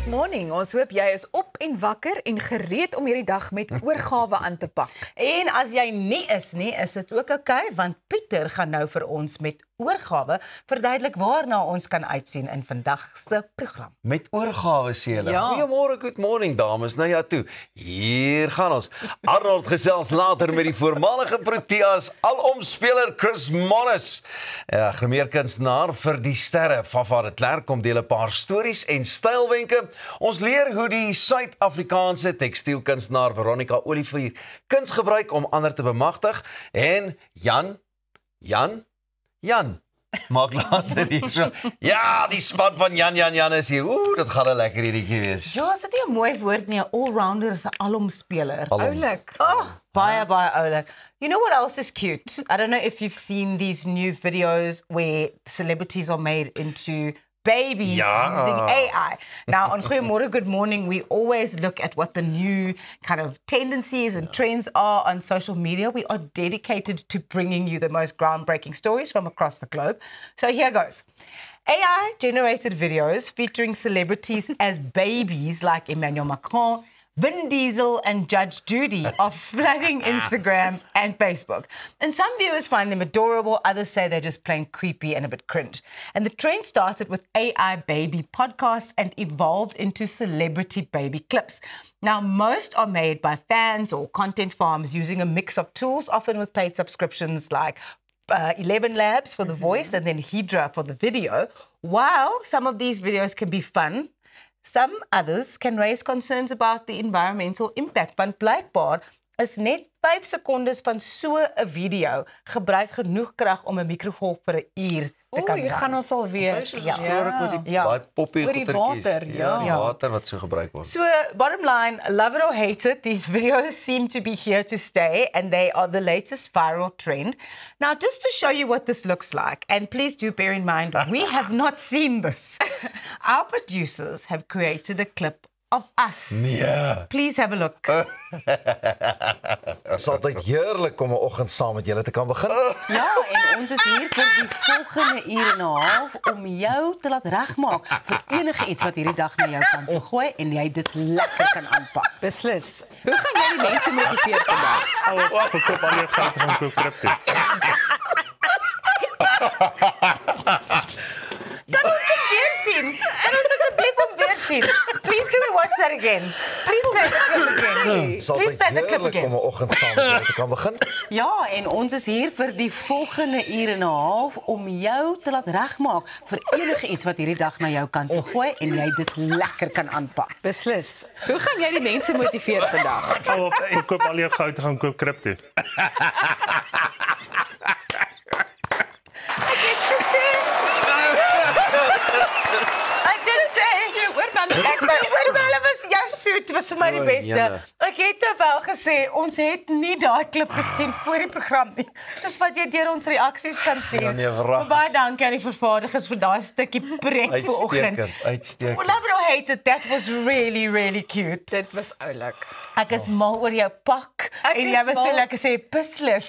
Good morning. Ons hoop jy is op en wakker en gereed om hierdie dag met oorgawe aan te pak. En as jy nie, is dit ook oukei, want Pieter gaan nou vir ons met oorgawe verduidelik waarna ons kan uitsien in vandag se program. Met oorgawe sê hulle. Ja. Goeiemôre, good morning dames. Nou ja toe. Hier gaan ons. Arnold gesels later met die voormalige Proteas alomspeler Chris Morris. Ja, grimeerkunstenaar vir die sterre. Fafa de Klerk kom deel 'n paar stories en stylwenke. Ons leer hoe die Suid-Afrikaanse tekstielkunstenaar Veronica Olivier kuns gebruik om ander te bemagtig en Jan maak later hier so. Ja, die span van Jan is hier. Dit gaan 'n lekker hierdie wees. Ja, is dit nie 'n mooi woord nie? 'n Allrounder is 'n alomspeler. Oulik. Baie oulik. You know what else is cute? I don't know if you've seen these new videos where celebrities are made into babies using AI. Now, on Goeiemorgen, Good Morning, we always look at what the new kind of tendencies and trends are on social media. We are dedicated to bringing you the most groundbreaking stories from across the globe. So here goes. AI-generated videos featuring celebrities as babies like Emmanuel Macron, Vin Diesel and Judge Judy are flooding Instagram and Facebook. And some viewers find them adorable, others say they're just plain creepy and a bit cringe. And the trend started with AI baby podcasts and evolved into celebrity baby clips. Now, most are made by fans or content farms using a mix of tools, often with paid subscriptions like 11 Labs for the voice and then Hydra for the video. While some of these videos can be fun, some others can raise concerns about the environmental impact. Want blykbaar is net 5 sekondes van so 'n video gebruik genoeg krag om 'n mikrogolf vir 'n uur te kan Jy gaan ons alweer. Daai poppie Oor die goetertjies. water, ja. Water wat so gebruik word. So, bottom line, love it or hate it, these videos seem to be here to stay and they are the latest viral trend. Now, just to show you what this looks like, and please do bear in mind, we have not seen this. Our producers have created a clip of us. Nee. Please have a look. Dit is altyd heerlik om 'n oggend saam met julle te kan begin. Ja, en ons is hier vir die volgende uur en 'n half om jou te laat regmaak vir enige iets wat hierdie dag na jou kant toe gooi en jy dit lekker kan aanpak. Beslis. Hoe gaan jy die mense motiveer vandag? Verkoop al jou geld gaan koop kripto. Kan ons dit weer sien? Kan ons asseblief hom weer sien? Please can we watch that again? Please play the clip again. Dit is Please altyd play the clip heerlik om again. 'n oggend saam met julle te kan begin. Ja, en ons is hier vir die volgende uur en 'n half om jou te laat regmaak vir enige iets wat hierdie dag na jou kant toe gooi en jy dit lekker kan aanpak. Beslis. Hoe gaan jy die mense motiveer vandag? Verkoop al jou goud gaan koop kripto. Dit was vir my die beste. Ek het nou wel gesê, ons het nie daai klip gesien voor die program nie. Soos wat jy deur ons reaksies kan sien. Ja, nee, wragtig. Baie dankie aan die vervaardigers vir daai stukkie pret vanoggend. Uitstekend. Well, love it or hate it, that was really, really cute. Dit was oulik. Ek is mal oor jou pak. Ek En is jy het so mal. lekker sê, beslis.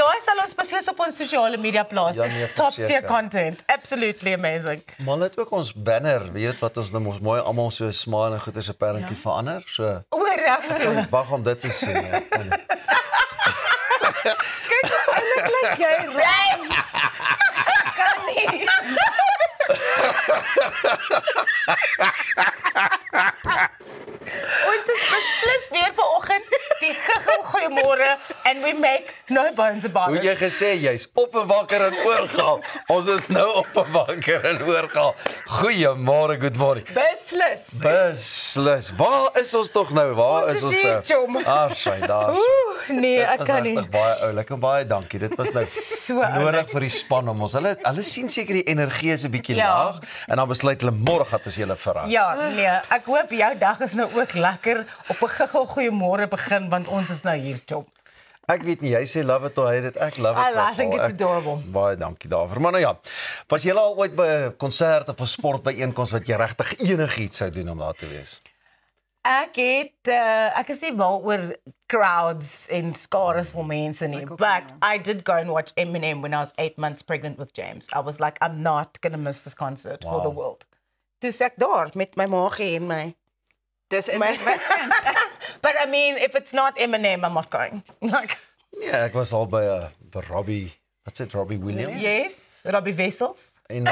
Daai sal ons beslis op ons sosiale media plaas. Ja, nee, It's top tier verseker. content. Absolutely amazing. Maar net ook ons banner, weet wat ons nou mos mooi almal so smile en goeders apparently verander. So Oorreg so. wag om dit te sien. Ja. Kyk hoe oulik lyk jy. Yes! Kan nie. Ons is beslis weer vanoggend die giggel goeiemôre and we make no bones about Hoe it. jy gesê jy's op en wakker en oorgaal. Ons is nou op en wakker en oorgaal. Goeiemôre, good morning. Beslis. Beslis. Waar is ons tog nou? Waar Ons is is ons hier, nou? chom. Sy daar. Nee, ek Dit kan was nie. regtig baie oulik en baie dankie. Dit was nou So nodig vir die span om ons. Hulle sien seker die energie is 'n bietjie Ja. laag en dan besluit hulle môre gaan ons julle verras. Ja, nee, ek hoop jou dag is nou ook lekker op 'n giggel goeiemôre begin want ons is nou hier top. Ek weet nie, jy sê love it or hate it. Ek love it. I think it's adorable. Baie dankie daarvoor. Maar nou ja, was jy al ooit by 'n konsert of 'n sportbyeenkoms wat jy regtig enigiets sou doen om daar te wees? Ek is nie mal oor crowds en skares vol mense nie, but I did go and watch Eminem when I was 8 months pregnant with James. I was like, I'm not going to miss this concert for the world. toe sê ek daar met my maagie en my. Dis my But I mean, if it's not Eminem, I'm not going. Like, Ja, ek was al by Robbie, wat sê Robbie Williams? yes, Robbie Wessels. En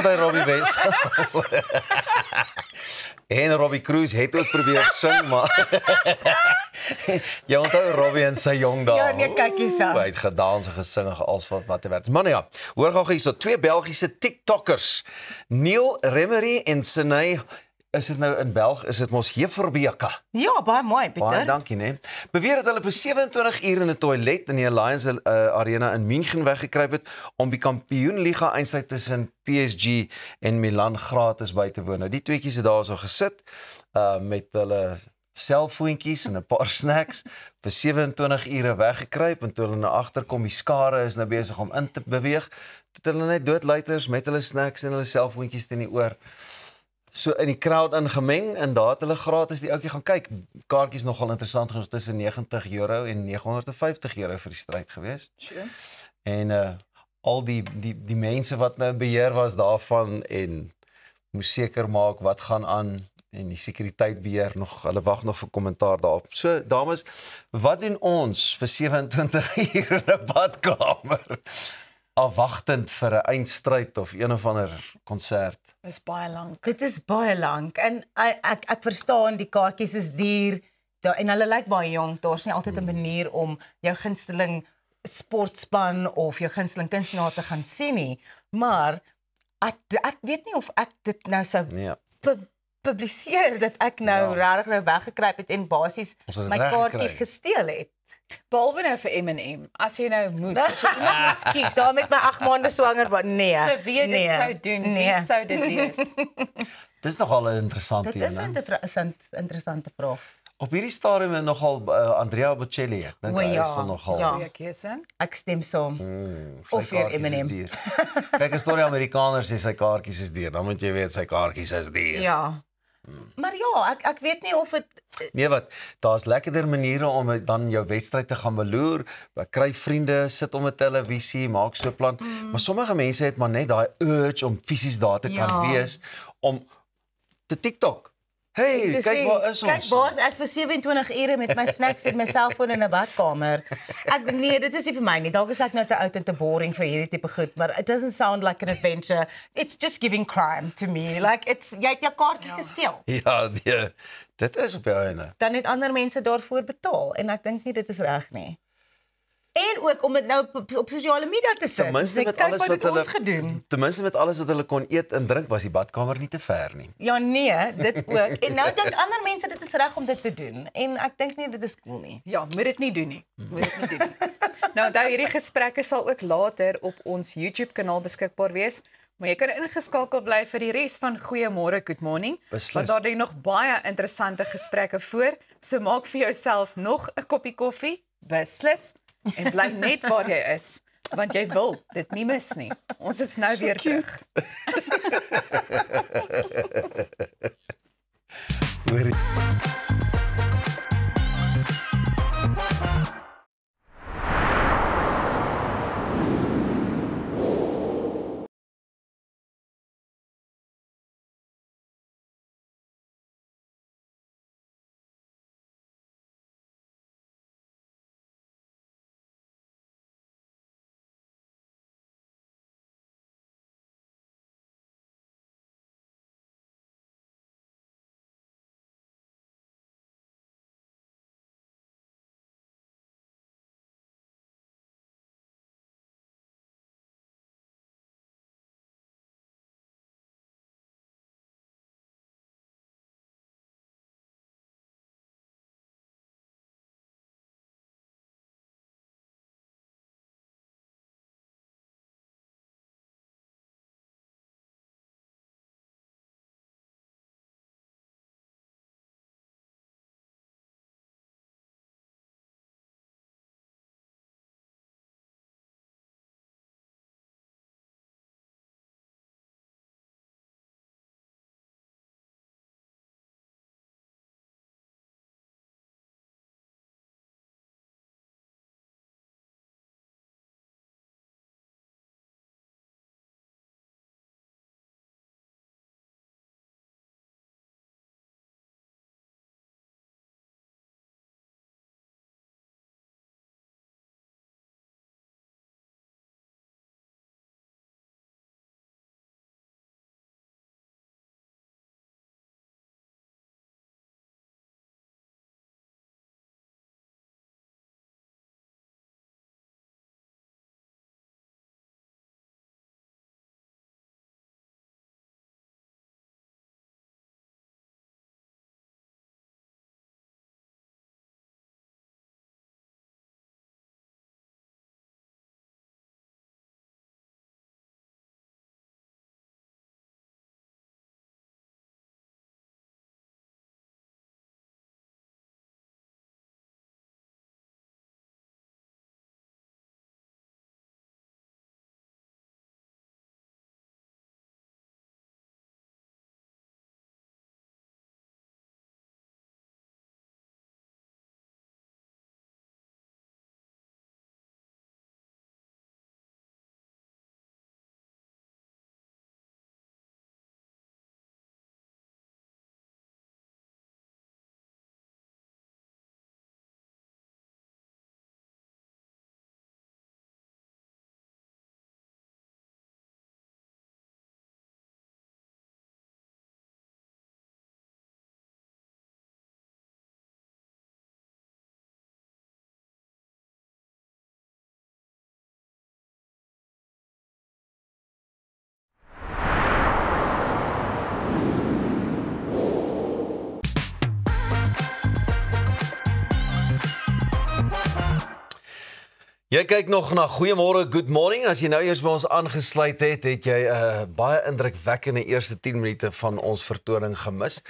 by Robbie Wessels. En Robbie Cruz het ook probeer sing, maar jy onthou Robbie in sy jong dae. Ja, nee, kyk hier so. Hy het gedans en gesing en alles wat er werd. Maar nou ja, hoor gou hierso, twee Belgiese TikTokkers, Neil Remery en Sinay, is dit nou in Belg, is dit mos Heverbeke. Ja, baie mooi, Baie Pieter. dankie, né? Beweer dat hulle vir 27 ure in 'n toilet in die Allianz Arena in München weggekruip het om die Kampioenliga eindstryd tussen PSG en Milan gratis by te woon. Nou die tweetjies het daarso gesit met hulle selfoontjies en 'n paar snacks vir 27 ure weggekruip en toe hulle na agter kom, die skare is nou besig om in te beweeg. Toe hulle net doodluiters met hulle snacks en hulle selfoontjies teen die oor. So in die crowd ingemeng en daar het hulle gratis die ouetjie gaan kyk. Kaartjies nogal interessant genoeg tussen €90 en €950 vir die stryd gewees. Sure. En al die mense wat nou in beheer was daarvan en moes seker maak wat gaan aan en die sekuriteit nog, hulle wag nog vir kommentaar daarop. So dames, wat doen ons vir 27 uur in 'n badkamer? Afwagtend vir 'n eindstryd of een of ander konsert. Dis baie lank. Dit is baie lank en ek verstaan die kaartjies is duur en hulle lyk baie jonk. Daar's nie altyd 'n manier om jou gunsteling sportspan of jou gunsteling kunstenaar te gaan sien nie. Maar ek weet nie of ek dit nou sou Nee. publiseer dat ek nou regtig nou weggekruip het en basies Ons het my reg kaartjie gekry. gesteel het. Behalwe nou vir M&M, as jy nou moes, as jy iemand moes kies, Daar met my 8 maande swanger was. Nee. vir wie jy dit sou doen, wie sou dit wees? Dis nogal 'n interessante Dit is een, 'n interessante vraag. Op hierdie stadium is nogal Andrea Bocelli, ek dink O, hy ja, is dan nogal ja. Goeie keuse. Ek stem saam. sy Of weer kaartjies is M&M. duur. Kyk, as die Amerikaners sê sy kaartjies is duur, dan moet jy weet sy kaartjies is duur. Ja. Maar ja, ek weet nie of dit Nee wat, daar's lekkerder maniere om dan jou wedstryd te gaan beloer. Kry vriende, sit om 'n televisie, maak so 'n plan. Maar sommige mense het maar net daai urge om fisies daar te kan Ja. wees om te TikTok. Hey, kyk waar is ons. Kyk waar's ek vir 27 ure met my snacks en my selfoon in 'n badkamer. Nee, dit is nie vir my nie. Dalk is ek nou te oud en te boring vir hierdie tipe goed, maar it doesn't sound like an adventure. It's just giving crime to me. Like jy het jou kaartjie gesteel. Ja, nee, dit is op jou einde. Dan het ander mense daarvoor betaal en ek dink nie dit is reg nie. En ook om dit nou op sosiale media te sit. Ten minste Kyk met alles wat wat het ons hulle gedoen. ten minste met alles wat hulle kon eet en drink was die badkamer nie te ver nie. Ja nee, dit ook. En nou dink ander mense dit is reg om dit te doen en ek dink nie dit is cool nie. Ja, moet dit nie doen nie. Moet dit nie doen nie. Nou, onthou hierdie gesprekke sal ook later op ons YouTube kanaal beskikbaar wees. Maar jy kan ingeskakel bly vir die res van Goeiemôre Good Morning. Beslis. Want daar lê nog baie interessante gesprekke voor. So maak vir jouself nog 'n koppie koffie, beslis, en bly net waar jy is, want jy wil dit nie mis nie. Ons is nou weer terug. Hoorie. Jy kyk nog na Goeiemôre, Good Morning. As jy nou eers by ons aangesluit het, het jy 'n baie indrukwekkende eerste 10 minute van ons vertoning gemis.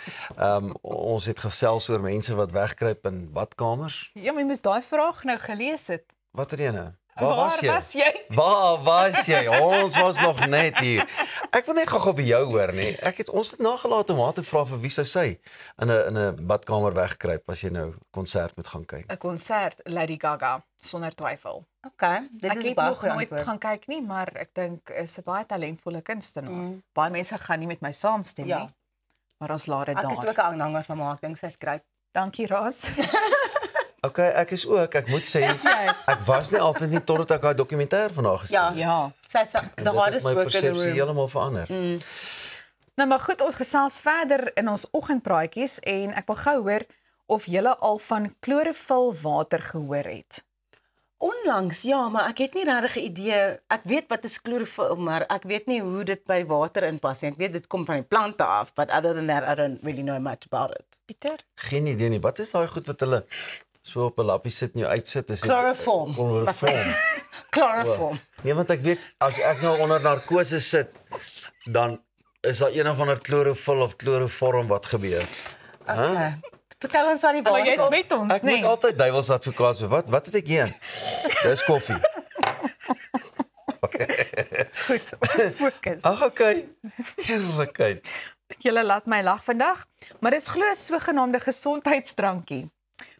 Ons het gesels oor mense wat wegkruip in badkamers. Ja, maar jy moes daai vraag nou gelees het. Watter ene? Waar was jy? Waar was jy? Ons was nog net hier. Ek wil net gou by jou hoor, nee. Ons het nagelaat om haar te vra vir wie sou sy in 'n badkamer wegkruip as jy nou konsert moet gaan kyk. 'n Konsert, Lady Gaga, sonder twyfel. Okay, dit Ek is het baie nog goeie nooit antwoord. gaan kyk nie, maar ek dink is 'n baie talentvolle kunstenaar. Baie mense gaan nie met my saamstem Ja. nie. Maar ons laat dit Ek is daar. ook 'n aanhanger van haar, ek dink sy's great. Dankie, Ras. Okay, ek is ook, ek moet sê, Is jy? ek was nie altyd nie totdat ek daai dokumentêr van haar gesien Ja. het. Ja. Sy's the Dit het hardest my worker in the persepsie room. heeltemal verander. Nou maar goed, ons gesels verder in ons oggendpraatjies en ek wil gou hoor of julle al van klorofilwater gehoor het. Onlangs, ja, maar ek het nie regtig 'n idee. Ek weet wat is klorofil, maar ek weet nie hoe dit by water inpas nie. Ek weet dit kom van die plante af, but other than that I don't really know much about it. Pieter? Geen idee nie. Wat is daai goed wat hulle so op 'n lappie sit en jou uitsit? Is dit Chloroform. Chloroform. Chloroform. Nee, want ek weet as ek nou onder narkose sit, dan is daar een of ander klorofil of chloroform wat gebeur. Okay. Vertel ons van die Maar jy's water. met ons, Ek nee. moet altyd duiwels advokaat wees. Wat het ek hier? Dis koffie. Goed, fokus. Ag, okay. Heerlikheid. Julle laat my lag vandag, maar dis glo 'n sogenaamde gesondheidsdrankie.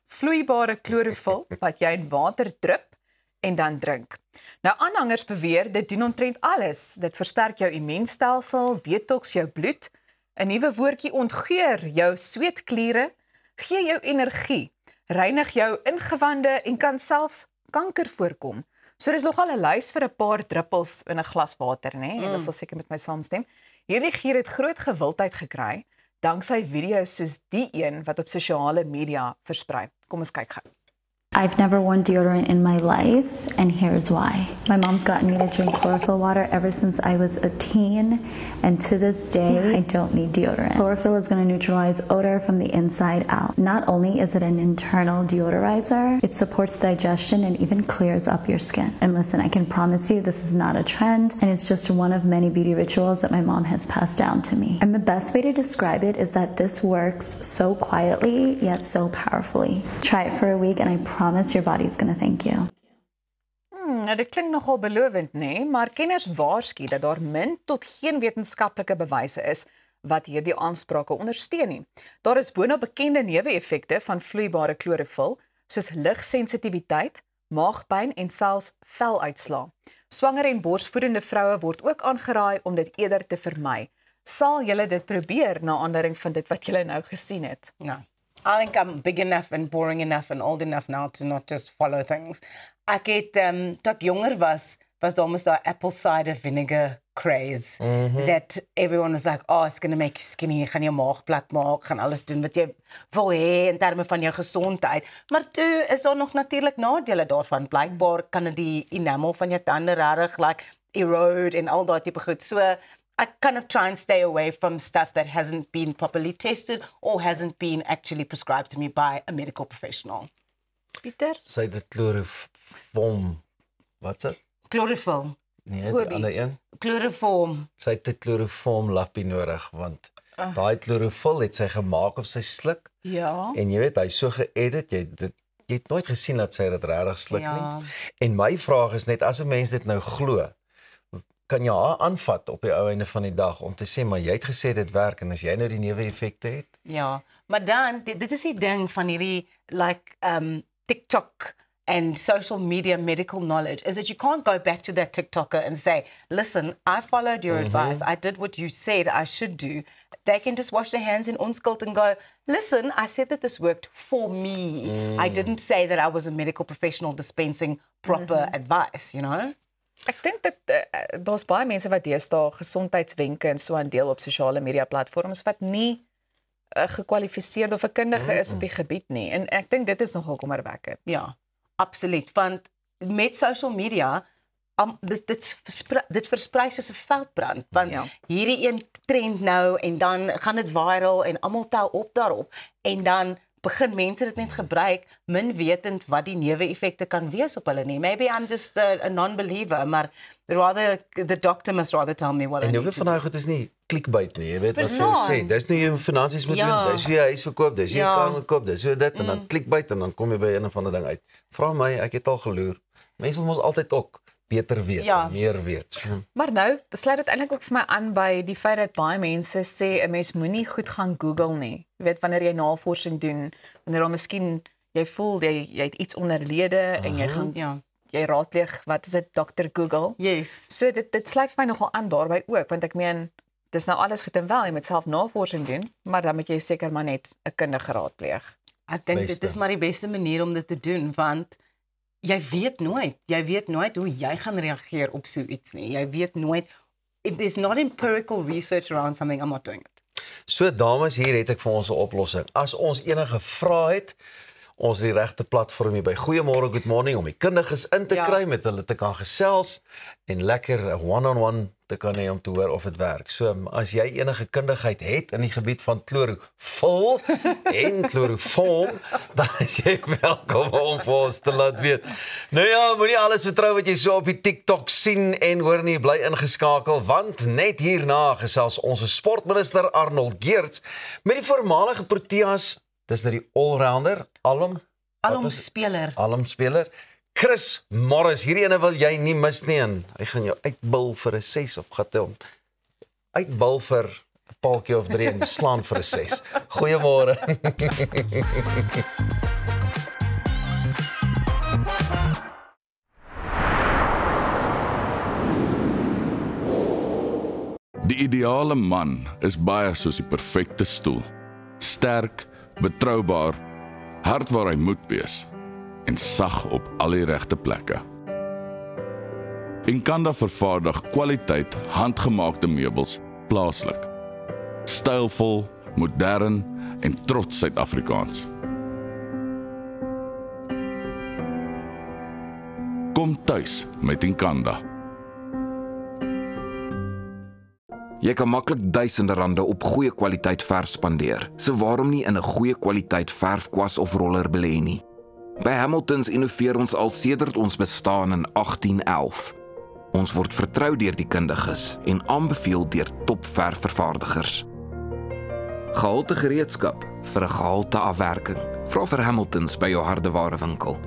Vloeibare klorofil wat jy in water drup en dan drink. Nou aanhangers beweer dit doen omtrent alles. Dit versterk jou immuunstelsel, detox jou bloed, 'n nuwe woordjie ontgeur jou sweetkliere, gee jou energie, reinig jou ingewande en kan selfs kanker voorkom. So dis nogal 'n lys vir 'n paar druppels in 'n glas water, nê? Jy sal seker met my saamstem. Hierdie gier het groot gewildheid gekry danksy video's soos die een wat op sosiale media versprei. Kom ons kyk gou. I've never worn deodorant in my life, and here's why. My mom's gotten me to drink chlorophyll water ever since I was a teen, and to this day, I don't need deodorant. Chlorophyll is going to neutralize odor from the inside out. Not only is it an internal deodorizer, it supports digestion and even clears up your skin. And listen, I can promise you this is not a trend, and it's just one of many beauty rituals that my mom has passed down to me. And the best way to describe it is that this works so quietly, yet so powerfully. Try it for a week, and I promise your body's going to thank you. Nou dit klink nogal belovend, nê, maar kenners waarsku dat daar min tot geen wetenskaplike bewyse is wat hierdie aansprake ondersteun nie. Daar is boonop bekende neeweffekte van vloeibare klorofil, soos ligsensitiwiteit, maagpyn en selfs veluitslae. Swanger en borsvoedende vroue word ook aangeraai om dit eerder te vermy. Sal julle dit probeer na aanleiding van dit wat julle nou gesien het? No. I think I'm big enough and boring enough and old enough now to not just follow things. Ek het toe ek jonger was daar mos daai apple cider vinegar craze that everyone was like, oh, it's going to make you skinny, jy gaan jou maag plat maak, gaan alles doen wat jy wil hê in terme van jou gesondheid. Maar toe is daar nog natuurlik nadele daarvan. Blykbaar kan dit die enamel van jou tande regtig like erode en al daai tipe goed. So I kind of try and stay away from stuff that hasn't been properly tested or hasn't been actually prescribed to me by a medical professional. Pieter? Sy het dit chloroform. Wat's dit? Chlorophyll. Nee, die Fobie. ander een. Chloroform. Sy het 'n chloroform lappie nodig want daai chlorofil het sy gemaak of sy sluk Ja. en jy weet hy so geëdit, jy het nooit gesien dat sy dit regtig sluk Ja. nie. En my vraag is net as 'n mens dit nou glo, kan jy haar aanvat op die ou einde van die dag om te sê maar jy het gesê dit werk en as jy nou die neeweffekte het. Ja, maar dan dit is die ding van hierdie like TikTok and social media medical knowledge is that you can't go back to that TikToker and say, listen, I followed your advice. I did what you said I should do. They can just wash their hands in onskuld and go, listen, I said that this worked for me. I didn't say that I was a medical professional dispensing proper advice, you know? Ek dink dat daar's baie mense wat deesdae gesondheidswenke en so aan deel op sosiale media platforms wat nie gekwalifiseerd of 'n kundige is op die gebied nie. En ek dink dit is nogal kommerwekkend. Ja, absoluut. Want met social media, dit versprei soos 'n veldbrand. Want Ja. hierdie een trend nou en dan gaan dit viral en almal tel op daarop. En dan begin mense dit net gebruik, min wetend wat die neeweffekte kan wees op hulle nie. Maybe I'm just a non-believer, maar the doctor must rather tell me what I En need jy weet to van daai goed is nie klikbait nie, jy weet wat jy Verstaan. sê. Dis nou jy finansies moet Ja. doen, dis hoe jy huis verkoop, dis hoe jy Ja. kar moet koop, dis hoe dit en dan klikbait en dan kom jy by een of ander ding uit. Vra my, ek het al geloer. Mense wil mos altyd ook beter weet, Ja. meer weet. So, Maar nou, dit sluit dit eintlik ook vir my aan by die feit dat baie mense sê 'n mens moenie goed gaan Google nie. Jy weet wanneer jy navorsing doen, wanneer daar miskien jy voel jy het iets onderlede en jy gaan Ja. jy raadpleeg, wat is dit, Dr. Google? Yes. So dit sluit vir my nogal aan daarbey ook, want ek meen dis nou alles goed en wel, jy moet self navorsing doen, maar dan moet jy seker maar net 'n kundige raadpleeg. Ek dink dit Beste. is maar die beste manier om dit te doen, want jy weet nooit hoe jy gaan reageer op so iets nie. Jy weet nooit, if there's not empirical research around something, I'm not doing it. So dames, hier het ek vir ons 'n oplossing. As ons enige vrae het, ons die regte platform hier by Goeiemôre Good Morning om die kundiges in te Ja. kry, met hulle te kan gesels en lekker 'n one-on-one te kan hê om te hoor of dit werk. So as jy enige kundigheid het in die gebied van chlorofil en chloroform, dan is jy welkom om vir ons te laat weet. Nou ja, moenie alles vertrou wat jy so op die TikTok sien en hoor nie, bly ingeskakel, want net hierna gesels ons sportminister Arnold Geerts met die voormalige Proteas, dis nou die allrounder, alomspeler Chris Morris. Hierdie ene wil jy nie mis nie, en hy gaan jou uitbil vir 'n 6 of gaan hom uitbil vir 'n paaltjie of 3 en slaan vir 'n 6. Goeiemôre. Die ideale man is baie soos die perfekte stoel. Sterk, betroubaar, hard waar hy moet wees en sag op al die regte plekke. Inkanda vervaardig kwaliteit handgemaakte meubels plaaslik. Stylvol, modern en trots Suid-Afrikaans. Kom tuis met Inkanda. Jy kan maklik duisende rande op goeie kwaliteit verf spandeer. So waarom nie in 'n goeie kwaliteit verfkwas of roller belê nie? By Hamiltons innoveer ons al sedert ons bestaan in 1811. Ons word vertrou deur die kundiges en aanbeveel deur topverfvervaardigers. Gehalte gereedskap vir 'n gehalte afwerking. Vra vir Hamiltons by jou hardewarewinkel.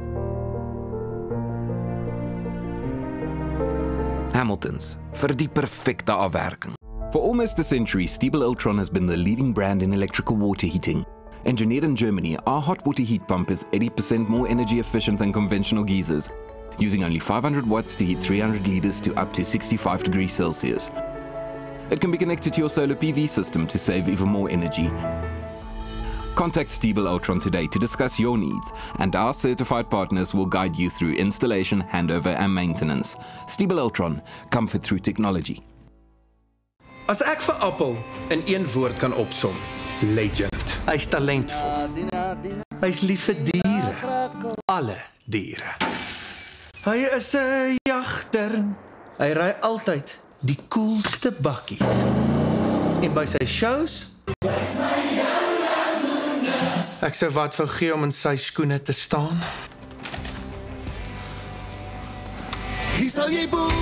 Hamiltons, vir die perfekte afwerking. For almost a century, Stiebel Eltron has been the leading brand in electrical water heating. Engineered in Germany, our hot water heat pump is 80% more energy efficient than conventional geysers, using only 500 watts to heat 300 liters to up to 65 degrees Celsius. It can be connected to your solar PV system to save even more energy. Contact Stiebel Eltron today to discuss your needs, and our certified partners will guide you through installation, handover and maintenance. Stiebel Eltron, comfort through technology. As ek vir Appel in een woord kan opsom, legend. Hy's talentvol. Hy's lief vir diere. Alle diere. Hy is 'n jagter. Hy ry altyd die coolste bakkies. En by sy shows, ek sou wat wou gee om in sy skoene te staan. Hier sal jy boer.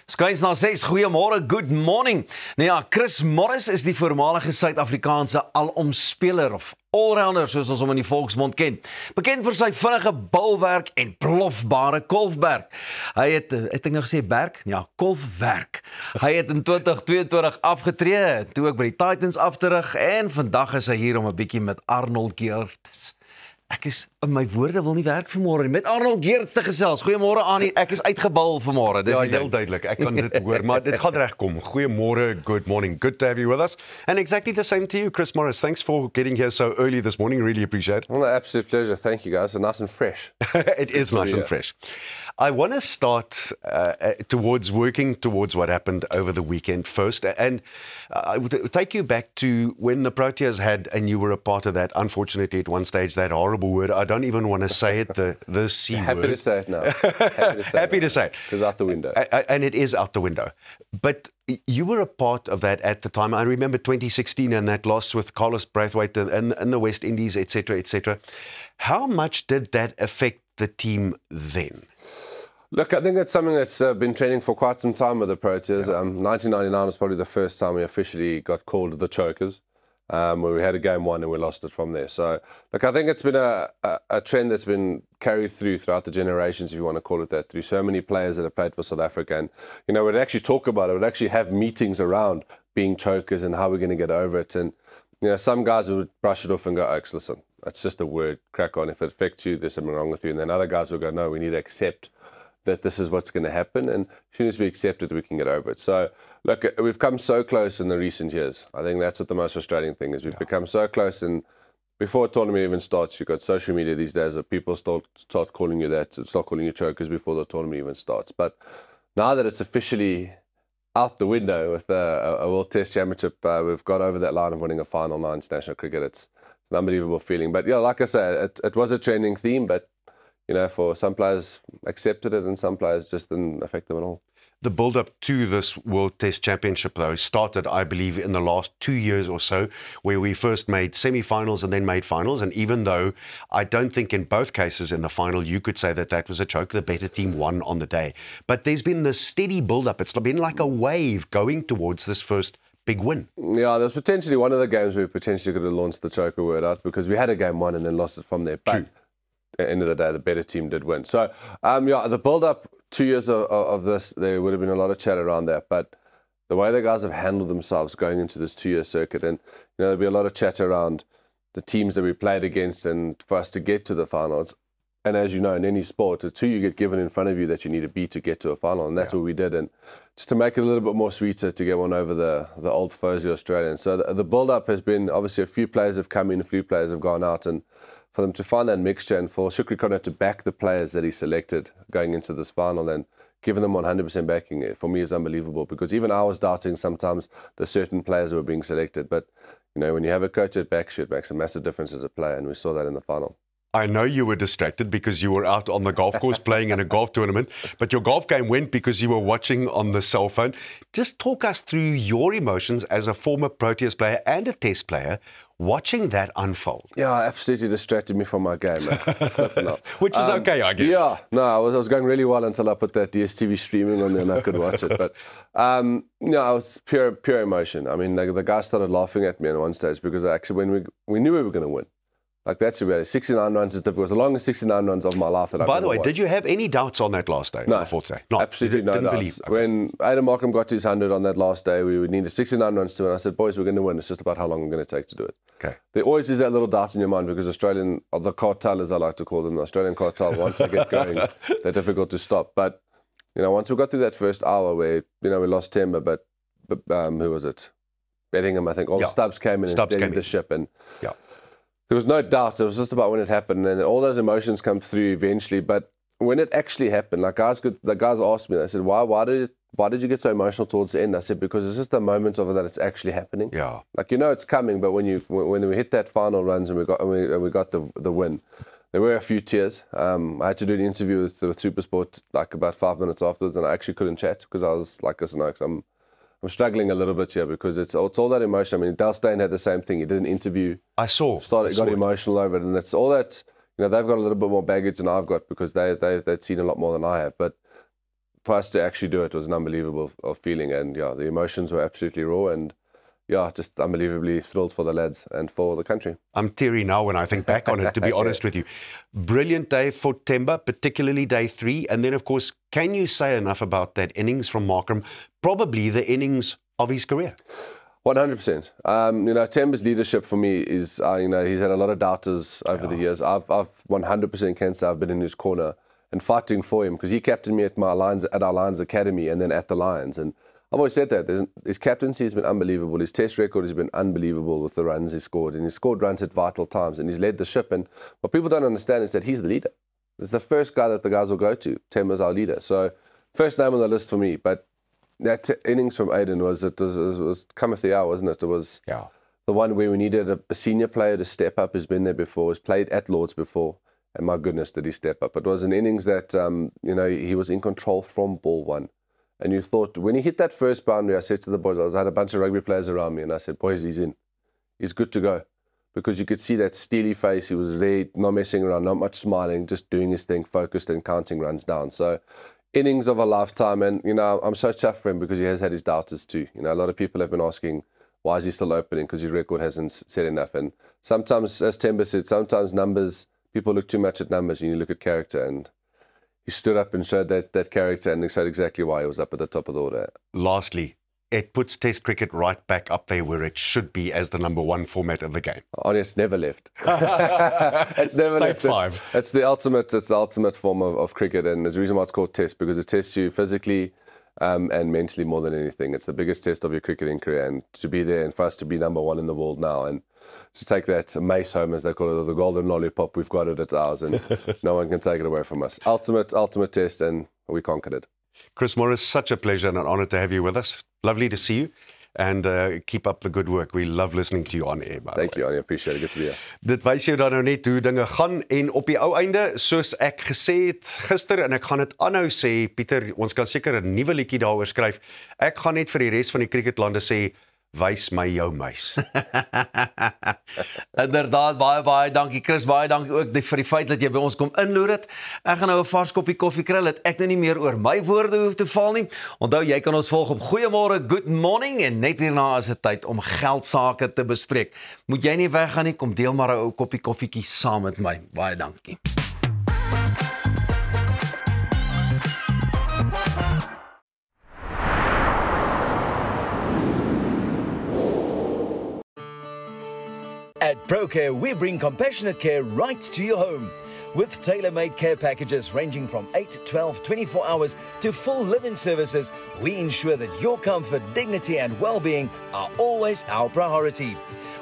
Skuins na 6, goeiemôre, good morning. Nou ja, Chris Morris is die voormalige Suid-Afrikaanse alomspeler of allrounder soos ons hom in die volksmond ken. Bekend vir sy vinnige balwerk en plofbare kolfwerk. Hy het ek nou gesê berg? Ja, kolfwerk. Hy het in 2022 afgetree, toe ook by die Titans afterug en vandag is hy hier om 'n bietjie met Arnold Geerts. Ek is in my woorde wil nie werk vanmôre nie. Met Arnold Geerts te gesels. Goeiemôre Annie, ek is uitgebal vanmôre. Dis Ja, die ding. heel duidelik. Ek kan dit hoor, maar dit gaan regkom. Goeiemôre, good morning. Good to have you with us. And exactly the same to you, Chris Morris. Thanks for getting here so early this morning. Really appreciate it. Well, absolute pleasure. Thank you, guys. They're nice and fresh. It is nice and fresh. I want to start working towards what happened over the weekend first, and I would take you back to when the Proteas had, and you were a part of that, unfortunately at one stage, that horrible horrible word. I don't even want to say it, the C word. Happy to say it now. Happy to say it. Because out the window. And it is out the window. But you were a part of that at the time. I remember 2016 and that loss with Carlos Braithwaite and the West Indies, etc., etc. How much did that affect the team then? Look, I think that's something that's been trending for quite some time with the Proteas. 1999 was probably the first time we officially got called the Chokers, where we had a game one and we lost it from there. So, look, I think it's been a trend that's been carried throughout the generations, if you want to call it that, through so many players that have played for South Africa. And, you know, we'd actually talk about it. We'd actually have meetings around being chokers and how we're going to get over it. And, you know, some guys would brush it off and go, Oaks, listen, that's just a word, crack on. If it affects you, there's something wrong with you. And then other guys would go, no, we need to accept that this is what's going to happen, and as soon as we accept it, we can get over it. So, look, we've come so close in the recent years. I think that's what the most frustrating thing is. We've become so close, and before a tournament even starts, you've got social media these days that people start calling you that, start calling you chokers before the tournament even starts. But now that it's officially out the window with a World Test Championship, we've got over that line of winning a final now in international cricket. It's an unbelievable feeling. But, yeah, like I say, it was a trending theme, but you know, for some players accepted it and some players just didn't affect them at all. The build-up to this World Test Championship, though, started, I believe, in the last 2 years or so, where we first made semi-finals and then made finals. And even though I don't think in both cases in the final you could say that that was a choke, the better team won on the day. But there's been this steady build-up. It's been like a wave going towards this first big win. Yeah, there's potentially one of the games where we potentially could have launched the choker word out because we had a game one and then lost it from there. But at the end of the day, the better team did win. So, yeah, the build-up, 2 years of this, there would have been a lot of chat around that. But the way the guys have handled themselves going into this 2-year circuit, and you know, there'll be a lot of chat around the teams that we played against and for us to get to the finals. And as you know, in any sport, it's who you get given in front of you that you need to beat to get to a final. And that's what we did. And just to make it a little bit more sweeter to get one over the old foes, the Australians. So the build-up has been, obviously, a few players have come in, a few players have gone out. And for them to find that mixture and for Shukri Kronert to back the players that he selected going into this final and giving them 100% backing, it for me is unbelievable, because even I was doubting sometimes the certain players that were being selected. But, you know, when you have a coach that backs you, it makes a massive difference as a player, and we saw that in the final. I know you were distracted because you were out on the golf course playing in a golf tournament, but your golf game went because you were watching on the cell phone. Just talk us through your emotions as a former Proteas player and a Test player watching that unfold. Yeah, absolutely distracted me from my game, man. Which is okay, I guess. Yeah, no, I was going really well until I put that DSTV streaming on there and I could watch it. But, you know, I was pure emotion. I mean, the guys started laughing at me at one stage because when we knew we were going to win. Like, that's the reality. 69 runs is difficult. It was the longest 69 runs of my life that I've By the way, watched. Did you have any doubts on that last day? No. The fourth day? No, absolutely no didn't doubts. believe. Okay. When Adam Markham got to his 100 on that last day, we would need 69 runs to win. I said, boys, we're going to win. It's just about how long we're going to take to do it. Okay. There always is that little doubt in your mind because Australian, or the cartel, as I like to call them, the Australian cartel, once they get going, they're difficult to stop. But, you know, once we got through that first hour where, you know, we lost Temba, but who was it? Bettingham, I think. All Stubbs came in and steadied the ship. And there was no doubt. It was just about when it happened, and all those emotions come through eventually. But when it actually happened, like the guys asked me, they said, "Why did you get so emotional towards the end?" I said, "Because it's just the moment of it that it's actually happening. Yeah, like you know it's coming, but when we hit that final runs and we got the win, there were a few tears. I had to do an interview with SuperSport like about 5 minutes afterwards, and I actually couldn't chat because I was like, "Listen, Oaks, I'm struggling a little bit here because it's all that emotion." I mean, Dal Steyn had the same thing. He did an interview. I saw. Got emotional over it, and it's all that. You know, they've got a little bit more baggage than I've got because they'd seen a lot more than I have. But for us to actually do it was an unbelievable feeling, and yeah, the emotions were absolutely raw, and yeah, just unbelievably thrilled for the lads and for the country. I'm teary now when I think back on it, to be honest with you. Brilliant day for Temba, particularly day 3. And then, of course, can you say enough about that innings from Markham? Probably the innings of his career. 100%. You know, Temba's leadership for me is, you know, he's had a lot of doubters over the years. I've 100% can say I've been in his corner and fighting for him because he captained me at our Lions Academy and then at the Lions. And I've always said that. His captaincy has been unbelievable. His test record has been unbelievable with the runs he scored. And he's scored runs at vital times. And he's led the ship. And what people don't understand is that he's the leader. It's the first guy that the guys will go to. Temba's our leader. So first name on the list for me. But that innings from Aiden was cometh the hour, wasn't it? It was the one where we needed a senior player to step up, has been there before, has played at Lords before, and my goodness, did he step up. It was an innings that, you know, he was in control from ball one. And you thought, when he hit that first boundary, I said to the boys, I had a bunch of rugby players around me, and I said, boys, he's in. He's good to go. Because you could see that steely face. He was there, not messing around, not much smiling, just doing his thing, focused and counting runs down. So, innings of a lifetime. And, you know, I'm so chuffed for him because he has had his doubters too. You know, a lot of people have been asking, why is he still opening? Because his record hasn't said enough. And sometimes, as Temba said, sometimes numbers, people look too much at numbers and you look at character. And he stood up and showed that character and showed exactly why he was up at the top of the order. Lastly, it puts Test cricket right back up there where it should be as the #1 format of the game. It's never left. It's never left. It's the ultimate form of cricket, and there's a reason why it's called Test, because it tests you physically and mentally more than anything. It's the biggest test of your cricketing career, and to be there and for us to be #1 in the world now, and to take that mace home, as they call it, or the golden lollipop, we've got it, it's ours, and no one can take it away from us. Ultimate test, and we conquered it. Chris Morris, such a pleasure and an honor to have you with us. Lovely to see you, and keep up the good work. We love listening to you on air. Thank you, I appreciate it. Good to be here. Dit wys jou dan nou net hoe dinge gaan, en op die ou einde, soos ek gesê het gister, en ek gaan dit aanhou sê, Pieter, ons kan seker 'n nuwe liedjie daaroor skryf. Ek gaan net vir die res van die cricketlande sê, wys my jou muis. Inderdaad, baie dankie Chris, baie dankie ook vir die feit dat jy by ons kom inloer het. Ek gaan nou 'n vars koppie koffie kry, dat ek nou nie meer oor my woorde hoef te val nie. Onthou, jy kan ons volg op Goeiemôre, Good Morning, en net hierna is dit tyd om geldsaake te bespreek. Moet jy nie weggaan nie, kom deel maar 'n ou koppie koffietjie saam met my. Baie dankie. At ProCare, we bring compassionate care right to your home. With tailor-made care packages ranging from 8, 12, 24 hours to full live-in services, we ensure that your comfort, dignity and well-being are always our priority.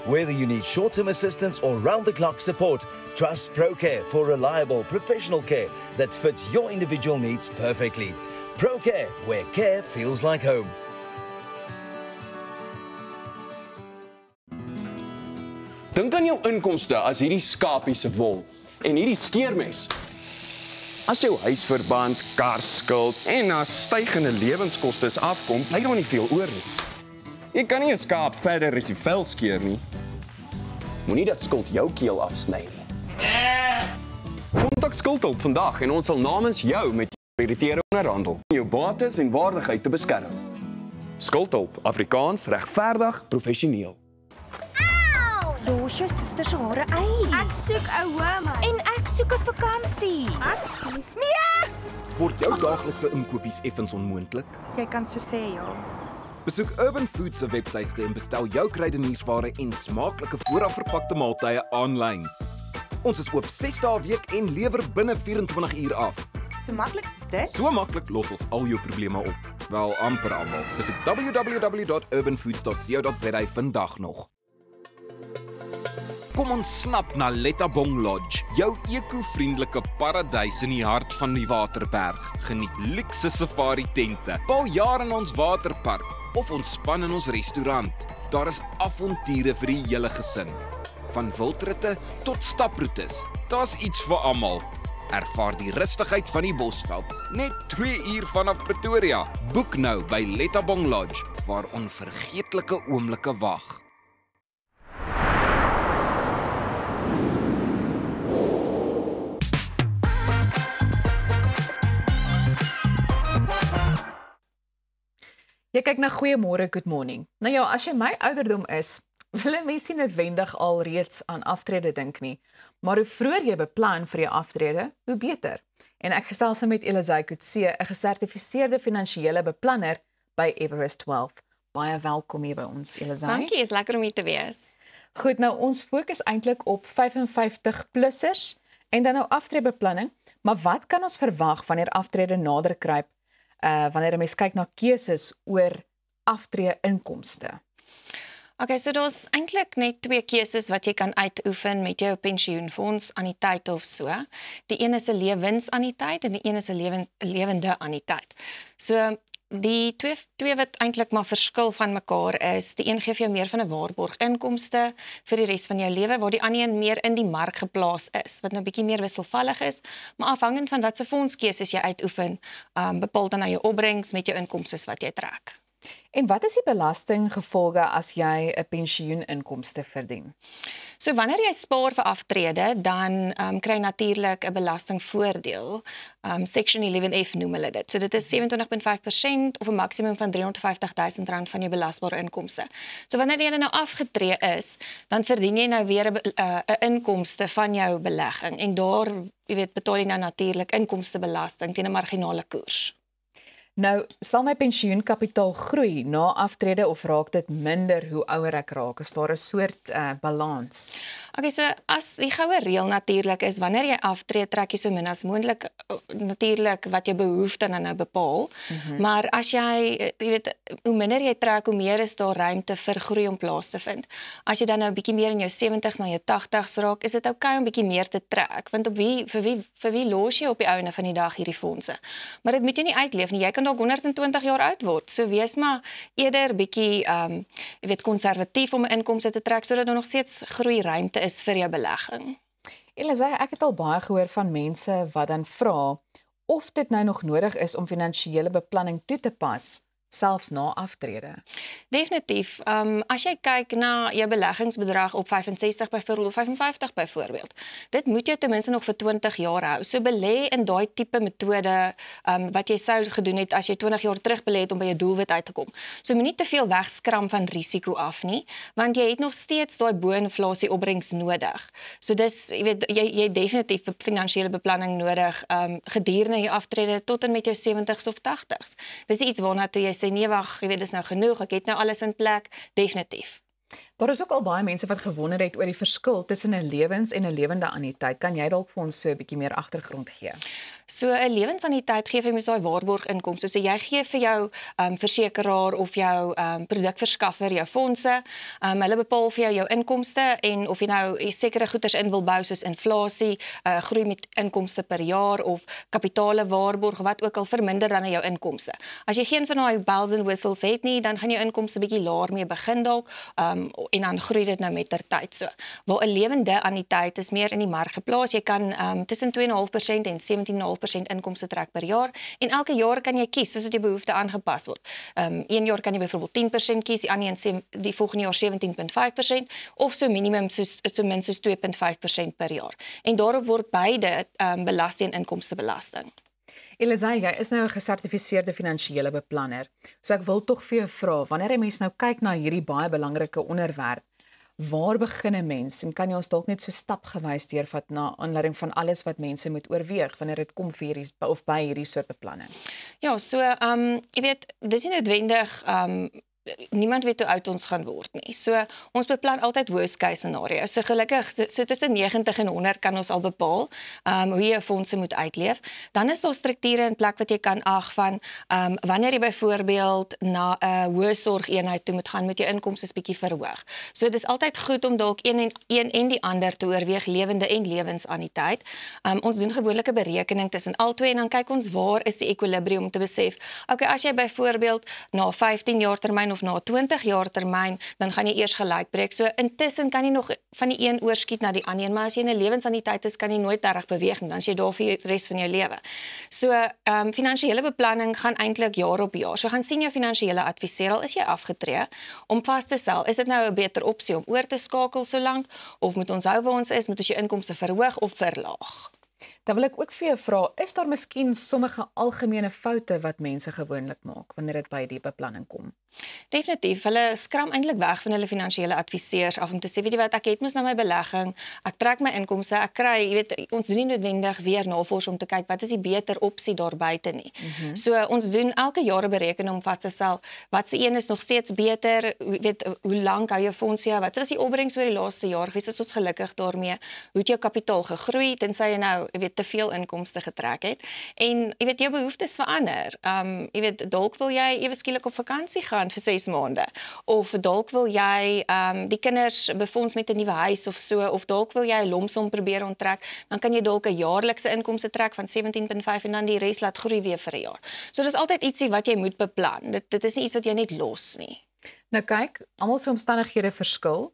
Whether you need short-term assistance or round-the-clock support, trust ProCare for reliable, professional care that fits your individual needs perfectly. ProCare, where care feels like home. Dink aan jou inkomste as hierdie skapie se wol en hierdie skeermes. As jou huisverband, karskuld en as stygende lewenskoste afkom, bly daar nie veel oor nie. Jy kan nie 'n skaap verder as die vel skeer nie. Moenie dat skuld jou keel afsny nie. Kontak Skuldhulp vandag en ons sal namens jou met jou krediteure onderhandel om jou bates en waardigheid te beskerm. Skuldhulp, Afrikaans, regverdig, professioneel. Los jou suster se hare uit. Ek soek 'n ouma. En ek soek 'n vakansie. Nee! Word jou daaglikse inkopies effens onmoontlik? Jy kan so sê, ja. Besoek Urban Foods se webtuiste en bestel jou kruideniersware en smaaklike voorafverpakte maaltye aanlyn. Ons is oop 6 dae 'n week en lewer binne 24 uur af. So maklik is dit? So maklik los ons al jou probleme op. Wel amper almal. Besoek www.urbanfoods.co.za vandag nog. Kom ons snap na Lettabong Lodge, jou eko-vriendelike paradys in die hart van die Waterberg. Geniet luukse safari tente, bou jaar in ons waterpark of ontspan in ons restaurant. Daar is avonture vir die hele gesin. Van wildritte tot staproetes, daar's iets vir almal. Ervaar die rustigheid van die Bosveld, net 2 uur vanaf Pretoria. Boek nou by Lettabong Lodge, waar onvergeetlike oomblikke wag. Jy kyk na Goeiemôre, Good Morning. Nou ja, as jy my ouderdom is, wil 'n mens nie noodwendig al reeds aan aftrede dink nie, maar hoe vroeër jy beplan vir jou aftrede, hoe beter. En ek gesels met Elizay Kutse, 'n gesertifiseerde finansiële beplanner by Everest Wealth. Baie welkom hier by ons, Elizay. Dankie, is lekker om hier te wees. Goed, nou ons fokus eintlik op 55-plussers en dan nou aftredebeplanning, maar wat kan ons verwag wanneer aftrede nader kruip? Wanneer 'n mens kyk na keuses oor aftreeinkomste. Okay, so daar's eintlik net 2 keuses wat jy kan uitoefen met jou pensioenfonds anniteit of so. Die een is 'n lewensaniteit en die een is 'n lewende anniteit. So die twee wat eintlik maar verskil van mekaar is, die een gee vir jou meer van 'n waarborg inkomste vir die res van jou lewe, waar die ander een meer in die mark geplaas is, wat nou bietjie meer wisselvallig is, maar afhangend van watse fondskeuses jy uitoefen, bepaal dan nou jou opbrengs met jou inkomste wat jy trek. En wat is die belastinggevolge as jy 'n pensioeninkomste verdien? So wanneer jy spaar vir aftrede, dan kry jy natuurlik 'n belastingvoordeel. Section 11F noem hulle dit. So dit is 27.5% of 'n maksimum van R350,000 van jou belasbare inkomste. So wanneer jy nou afgetree is, dan verdien jy nou weer 'n inkomste van jou belegging en daar, betaal jy nou natuurlik inkomstebelasting teen 'n marginale koers. Nou, sal my pensioenkapitaal groei na aftrede of raak dit minder hoe ouer ek raak? Is daar 'n soort balans? Okay, so as die goue reël natuurlik is, wanneer jy aftree, trek jy so min as moontlik natuurlik wat jou behoeftes dan nou bepaal. Maar as jy hoe minder jy trek, hoe meer is daar ruimte vir groei om plaas te vind. As jy dan nou 'n bietjie meer in jou 70s na jou 80s raak, is dit oukei om bietjie meer te trek, want vir wie los jy op die einde van die dag hierdie fondse? Maar dit moet jy nie uitleef nie. Jy kan dalk 120 jaar oud word. So wees maar eerder bietjie konservatief om 'n inkomste te trek sodat daar nog steeds groei ruimte is vir jou belegging. Elisa, ek het al baie gehoor van mense wat dan vra of dit nou nog nodig is om finansiële beplanning toe te pas, selfs na aftrede. Definitief. As jy kyk na jou beleggingsbedrag op 65 byvoorbeeld of 55 byvoorbeeld, dit moet jou ten minste nog vir 20 jaar hou. So belê in daai tipe metode wat jy sou gedoen het as jy 20 jaar terug belê het om by jou doelwit uit te kom. So moenie te veel wegskram van risiko af nie, want jy het nog steeds daai bo-inflasie opbrengs nodig. So dis jy het definitief finansiële beplanning nodig gedurende jou aftrede tot en met jou 70s of 80s. Dis iets waarna toe jy sê nee wag, dis nou genoeg, ek het nou alles in plek, definitief. Daar is ook al baie mense wat gewonder het oor die verskil tussen 'n lewens- en 'n lewende anniteit. Kan jy dalk vir ons so 'n bietjie meer agtergrond gee? So 'n lewensanniteit gee vir mens daai waarborginkomste. So jy gee vir jou versekeraar of jou produkverskaffer jou fondse. Hulle bepaal vir jou inkomste en of jy nou sekere goederes in wil bou soos inflasie, groei met inkomste per jaar of kapitale waarborg, wat ook al verminder dan jou inkomste. As jy geen van daai bells and whistles het nie, dan gaan jou inkomste bietjie laer mee begin dalk. En dan groei dit nou met ter tyd so. Waar 'n lewende anniteit is meer in die mark geplaas. Jy kan tussen 2.5% en 17.5% inkomste trek per jaar en elke jaar kan jy kies soos dit jou behoefte aangepas word. Een jaar kan jy byvoorbeeld 10% kies, die volgende jaar 17.5% of so minimum so min soos 2.5% per jaar. En daarop word beide belas teen inkomstebelasting. Elisa, jy is nou 'n gesertifiseerde finansiële beplanner. So ek wil tog vir jou vra, wanneer 'n mens nou kyk na hierdie baie belangrike onderwerp, waar begin 'n mens en kan jy ons dalk net so stapgewys deurvat na aanleiding van alles wat mense moet oorweeg wanneer dit kom vir hierdie of by hierdie soort beplanning? Ja, so dis nie noodwendig niemand weet hoe oud ons gaan word nie. So ons beplan altyd worst case scenario. So gelukkig so tussen 90 en 100 kan ons al bepaal hoe jy jou fondse moet uitleef. Dan is daar strukture in plek wat jy kan ag van wanneer jy byvoorbeeld na 'n hoë sorgeenheid toe moet gaan, moet jou inkomste bietjie verhoog. So dis altyd goed om dalk een en die ander te oorweeg, lewende en lewensanniteit. Ons doen gewoonlik 'n berekening tussen albei en dan kyk ons waar is die ekwilibrium om te besef. Okay, as jy byvoorbeeld na 15 jaar termyn of na 20 jaar termyn, dan gaan jy eers gelyk breek. So intussen kan jy nog van die een oorskiet na die ander, maar as jy in 'n lewensanniteit is, kan jy nooit reg beweeg nie, dan is jy daar vir die res van jou lewe. So finansiële beplanning gaan eintlik jaar op jaar. So gaan sien jou finansiële adviseur al is jy afgetree om vas te stel, is dit nou 'n beter opsie om oor te skakel so lank of moet ons hou waar ons is, moet ons jou inkomste verhoog of verlaag? Dan wil ek ook vir jou vra, is daar miskien sommige algemene foute wat mense gewoonlik maak wanneer dit by die beplanning kom? Definitief, hulle skram eintlik weg van hulle finansiële adviseurs af om te sê, weet jy wat, ek het mos nou my belegging, ek trek my inkomste, ek kry, jy weet, ons doen nie noodwendig weer navorsing om te kyk wat is die beter opsie daar buite nie. So ons doen elke jaar 'n berekening om vas te stel wat se een is nog steeds beter, weet hoe lank hou jou fondse jou, wat was die opbrengs oor die laaste jaar gewees, is ons gelukkig daarmee, hoe het jou kapitaal gegroei, tensy jy nou, weet te veel inkomste getrek het. En jy weet jou behoeftes verander. Jy weet dalk wil jy ewe skielik op vakansie gaan vir 6 maande of dalk wil jy die kinders befonds met 'n nuwe huis of so of dalk wil jy 'n lomsom probeer onttrek, dan kan jy dalk 'n jaarlikse inkomste trek van 17.5 en dan die res laat groei weer vir 'n jaar. So dis altyd ietsie wat jy moet beplan. Dit is nie iets wat jy net los nie. Nou kyk, almal se omstandighede verskil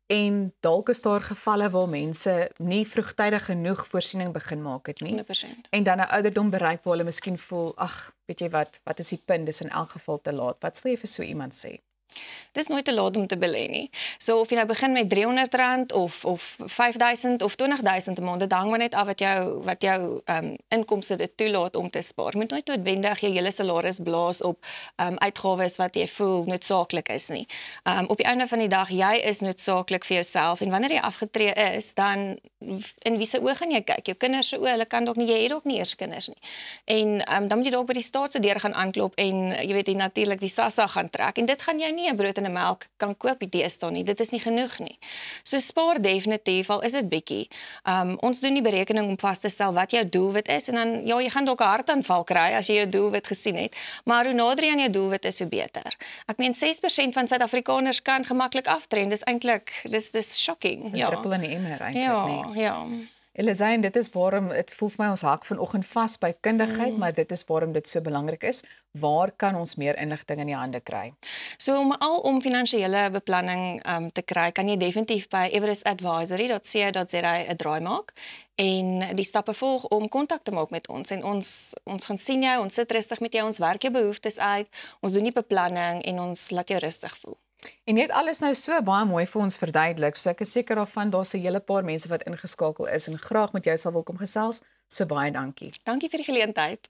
en dalk is daar gevalle waar mense nie vroegtydig genoeg voorsiening begin maak het nie. 100%. En dan 'n ouderdom bereik waar hulle miskien voel, ag, weet jy wat is die punt, dis in elk geval te laat. Wat sal jy vir so iemand sê? Dis nooit te laat om te belê nie. So of jy nou begin met R300 of 5000 of 20000 'n maand, dit hang maar net af wat jou inkomste dit toelaat om te spaar. Moet nooit noodwendig jou hele salaris blaas op uitgawes wat jy voel noodsaaklik is nie. Op die einde van die dag, jy is noodsaaklik vir jouself en wanneer jy afgetree is, dan in wie se oë gaan jy kyk? Jou kinders se oë, hulle kan dalk nie, jy het dalk nie eers kinders nie. En dan moet jy dalk by die staat se deur gaan aanklop en jy weet natuurlik die SASSA gaan trek en dit gaan jy nie 'n brood en 'n melk kan koop die deesdae nie. Dit is nie genoeg nie. So spaar definitief, al is dit bietjie. Ons doen die berekening om vas te stel wat jou doelwit is en dan ja, jy gaan dalk 'n hartaanval kry as jy jou doelwit gesien het, maar hoe nader jy aan jou doelwit is, hoe beter. Ek meen 6% van Suid-Afrikaners kan gemaklik aftree. Dis eintlik dis shocking. Ja. 'n druppel in die emmer eintlik, ja, nee. Ja. Elisane, dit is waarom dit voel vir my ons hak vanoggend vas by kundigheid, maar dit is waarom dit so belangrik is. Waar kan ons meer inligting in die hande kry? So om finansiële beplanning te kry, kan jy definitief by everestadvisory.co.za 'n draai maak en die stappe volg om kontak te maak met ons en ons gaan sien jou, ons sit rustig met jou, ons werk jou behoeftes uit, ons doen die beplanning en ons laat jou rustig voel. En jy het alles nou so baie mooi vir ons verduidelik. So ek is seker daarvan daar's 'n hele paar mense wat ingeskakel is en graag met jou sal wil kom gesels. So baie dankie. Dankie vir die geleentheid.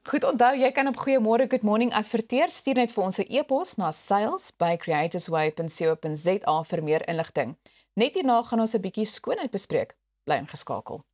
Goed, onthou jy kan op Goeiemôre Good Morning adverteer. Stuur net vir ons 'n e-pos na sales@creatorsway.co.za vir meer inligting. Net hierna gaan ons 'n bietjie skoonheid bespreek. Bly ingeskakel.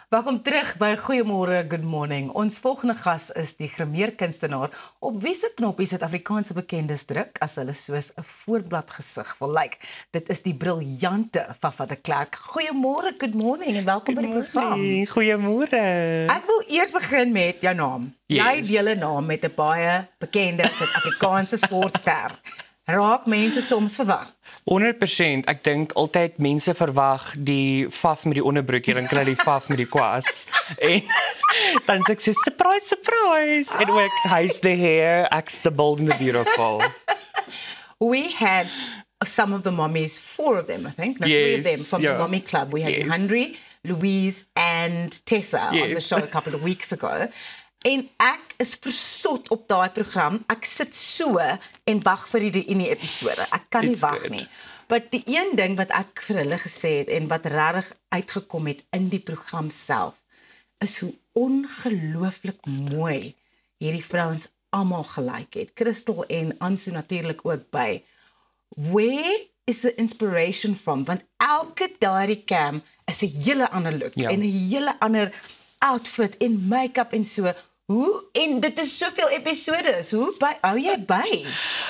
Welkom terug by Goeiemôre, Good Morning. Ons volgende gas is die grimeerkunstenaar op wie se knoppies Suid-Afrikaanse bekendes druk as hulle soos 'n voorblad gesig wil lyk. Dit is die briljante Vafa de Klerk. Goeiemôre, Good Morning en welkom by die program. Goeiemôre. Ek wil eers begin met jou naam. Yes. Jy deel 'n naam met 'n baie bekende Suid-Afrikaanse sportster. Raak mense soms verward? 100%. Ek dink altyd mense verwag die faf met die onderbroekie en kry die faf met die kwas. En dan sê ek so, surprise, surprise. En ook, hy's the hair, ek's the bold and the beautiful. We had some of the mommies, 4 of them, I think, no, 3 of them from the Mommy Club. We had Henry, Louise and Tessa on the show a couple of weeks ago. En ek is versot op daai program. Ek sit so en wag vir die reunie episode. Ek kan nie wag nie. But die een ding wat ek vir hulle gesê het en wat regtig uitgekom het in die program self, is hoe ongelooflik mooi hierdie vrouens almal gelyk het. Crystal en Ansu natuurlik ook by. Where is the inspiration from? Want elke daardie cam is 'n hele ander look en 'n hele ander outfit en make-up en so. Hoe? En dit is soveel episodes. Hoe hou jy by?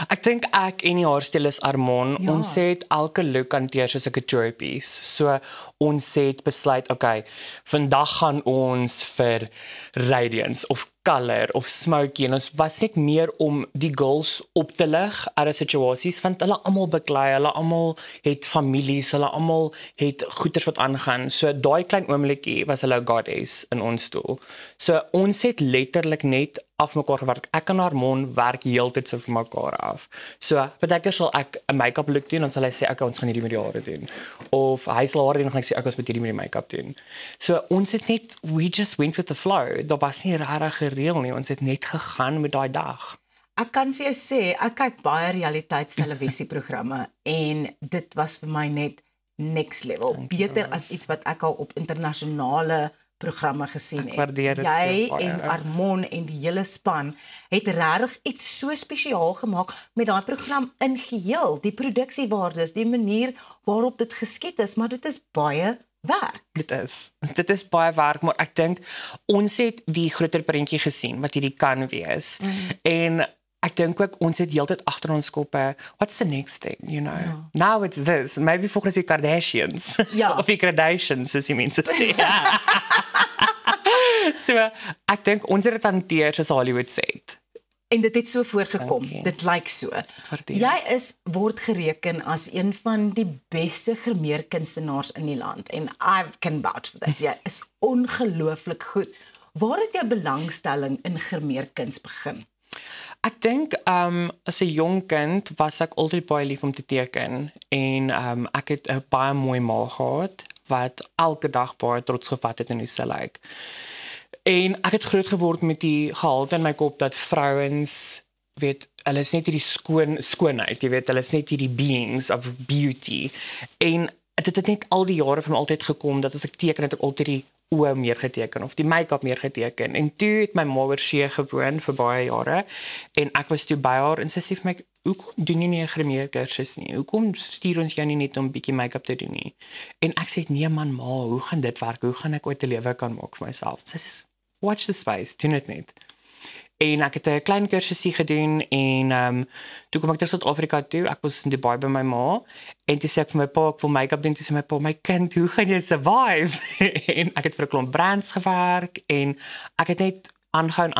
Ek dink ek en die haarstylist Armon, ons het elke look hanteer soos 'n couture piece. So ons het besluit, okay, vandag gaan ons vir radiance of color of smoky en ons was net meer om die girls op te lig uit situasies want hulle almal beklei, hulle almal het families, hulle almal het goeders wat aangaan. So daai klein oomblikie was hulle goddess in ons stoel. So ons het letterlik net af mekaar gewerk. Ek en Harmon werk heeltyd so vir mekaar af. So baie keer sal ek 'n make-up look doen en dan sal hy sê okay, ons gaan hierdie met die hare doen. Of hy sal hare doen en dan gaan ek sê ons moet hierdie met die make-up doen. So ons het net we just went with the flow. Daar was nie regtig gereël nie. Ons het net gegaan met daai dag. Ek kan vir jou sê, ek kyk baie realiteitstelevisieprogramme en dit was vir my net next level. Beter as iets wat ek al op internasionale programme gesien het. Jy so en Armon en die hele span het regtig iets so spesiaal gemaak met daai program in geheel, die produksiewaardes, die manier waarop dit geskied is, maar dit is baie werk. Dit is baie werk, maar ek dink ons het die groter prentjie gesien wat hierdie kan wees. En ek dink ook ons het heeltyd agter ons koppe, what's the next thing, you know? Now it's this, maybe volgens die Kardashians. Of die Kardashians, soos die mense sê. So, ek dink ons het dit hanteer soos Hollywood sê. En dit het so voorgekom. Dit lyk so. Jy word gereken as een van die beste grimeerkunstenaars in die land en I can vouch for that. Jy is ongelooflik goed. Waar het jou belangstelling in grimeerkuns begin? Ek dink as 'n jong kind was ek altyd baie lief om te teken en ek het 'n baie mooi ma gehad wat elke dag baie trots gevat het in hoe sy lyk. En ek het groot geword met die gehalte in my kop dat vrouens, weet, hulle is net hierdie skoonheid, jy weet, hulle is net hierdie beings of beauty. En dit het net al die jare van my altyd gekom dat as ek teken het ek altyd die oë meer geteken of die make-up meer geteken. En toe het my ma oor see gewoon vir baie jare en ek was toe by haar en sy sê vir my, hoekom doen jy nie 'n grimeerkursus nie? Hoekom stuur ons jou nie net om 'n bietjie make-up te doen nie? En ek sê nee man, ma, hoe gaan dit werk? Hoe gaan ek ooit 'n lewe kan maak vir myself? Sy sê watch the space, doen dit net. En ek het 'n klein kursusie gedoen en toe kom ek terug Suid-Afrika toe. Ek was in Dubai by my ma en toe sê ek vir my pa ek wil make-up doen. Toe sê my pa, my kind, hoe gaan jy survive? En ek het vir 'n klomp brands gewerk en ek het net aangaan,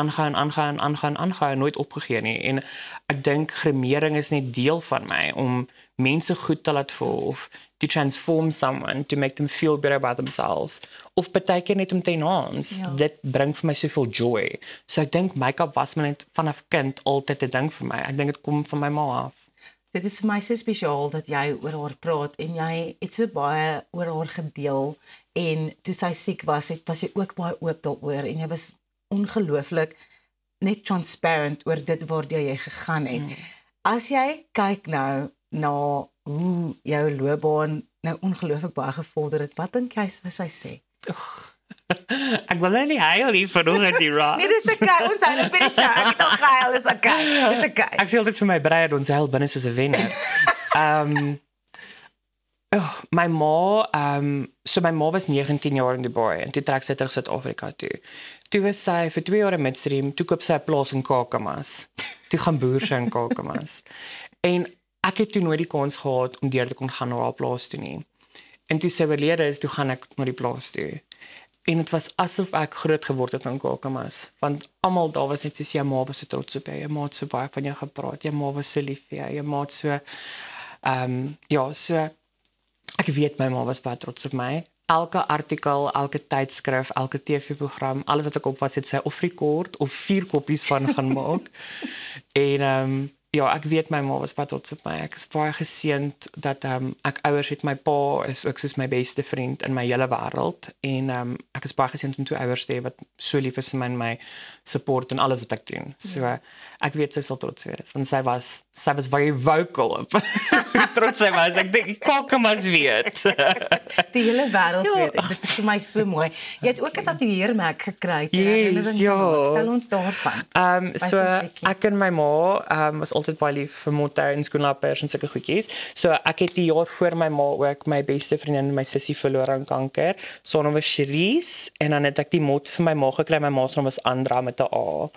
nooit opgegee nie. En ek dink grimering is net deel van my om mense goed te laat voel of to transform someone, to make them feel better about themselves. Of baie keer net om te enhance. Dit bring vir my soveel joy. So ek dink make-up was my net vanaf kind altyd 'n ding vir my. Ek dink dit kom van my ma af. Dit is vir my so spesiaal dat jy oor haar praat en jy het so baie oor haar gedeel en toe sy siek was jy ook baie oop daaroor en jy was ongelooflik net transparent oor dit waardeur jy gegaan het. As jy kyk nou na hoe jou loopbaan nou ongelooflik baie gevorder het, wat dink jy sy sê? Ek wil nie huil hier vanoggend die raad. Nee, dis okay, ons hou net by die show. Ek het nog gehuil, is okay. Dis okay. Ek sê altyd vir my breed, ons huil binne soos 'n wenner. Oh, my ma, so my ma was 19 jaar in Dubai en toe trek sy terug Suid-Afrika toe. Toe was sy vir 2 jaar in Midstream, toe koop sy 'n plaas in Kakamas. Toe gaan boer sy in Kakamas. En ek het toe nooit die kans gehad om deur te kon gaan na haar plaas toe nie. En toe sy oorlede is, toe gaan ek na die plaas toe. En dit was asof ek groot geword het in Kakamas, want almal daar was net soos jou ma was so trots op jou, jou ma het so baie van jou gepraat, jou ma was so lief vir jou, jou ma het so ja, so ek weet my ma was baie trots op my. Elke artikel, elke tydskrif, elke TV-program, alles wat ek op was, het sy of rekord of 4 kopies van gaan maak. En ja, ek weet my ma was baie trots op my. Ek is baie geseënd dat ek ouers het. My pa is ook soos my beste vriend in my hele wêreld en ek is baie geseënd om 2 ouers te hê wat so lief is vir my en my support en alles wat ek doen. So ek weet sy sal trots wees want sy was very vocal op trots sy was. Ek dink Kakamas weet. Die hele wêreld weet. Dit is vir my so mooi. Jy het ook 'n tatoeëermerk gekry. Yes, ja. Vertel ons daarvan. So ek en my ma was altyd baie lief vir motto en skoenlappers en sulke goedjies. So ek het die jaar voor my ma ook my beste vriendin en my sussie verloor aan kanker. So naam was Cherise en dan het ek die mot vir my ma gekry. My ma se naam was Andra met 'n A.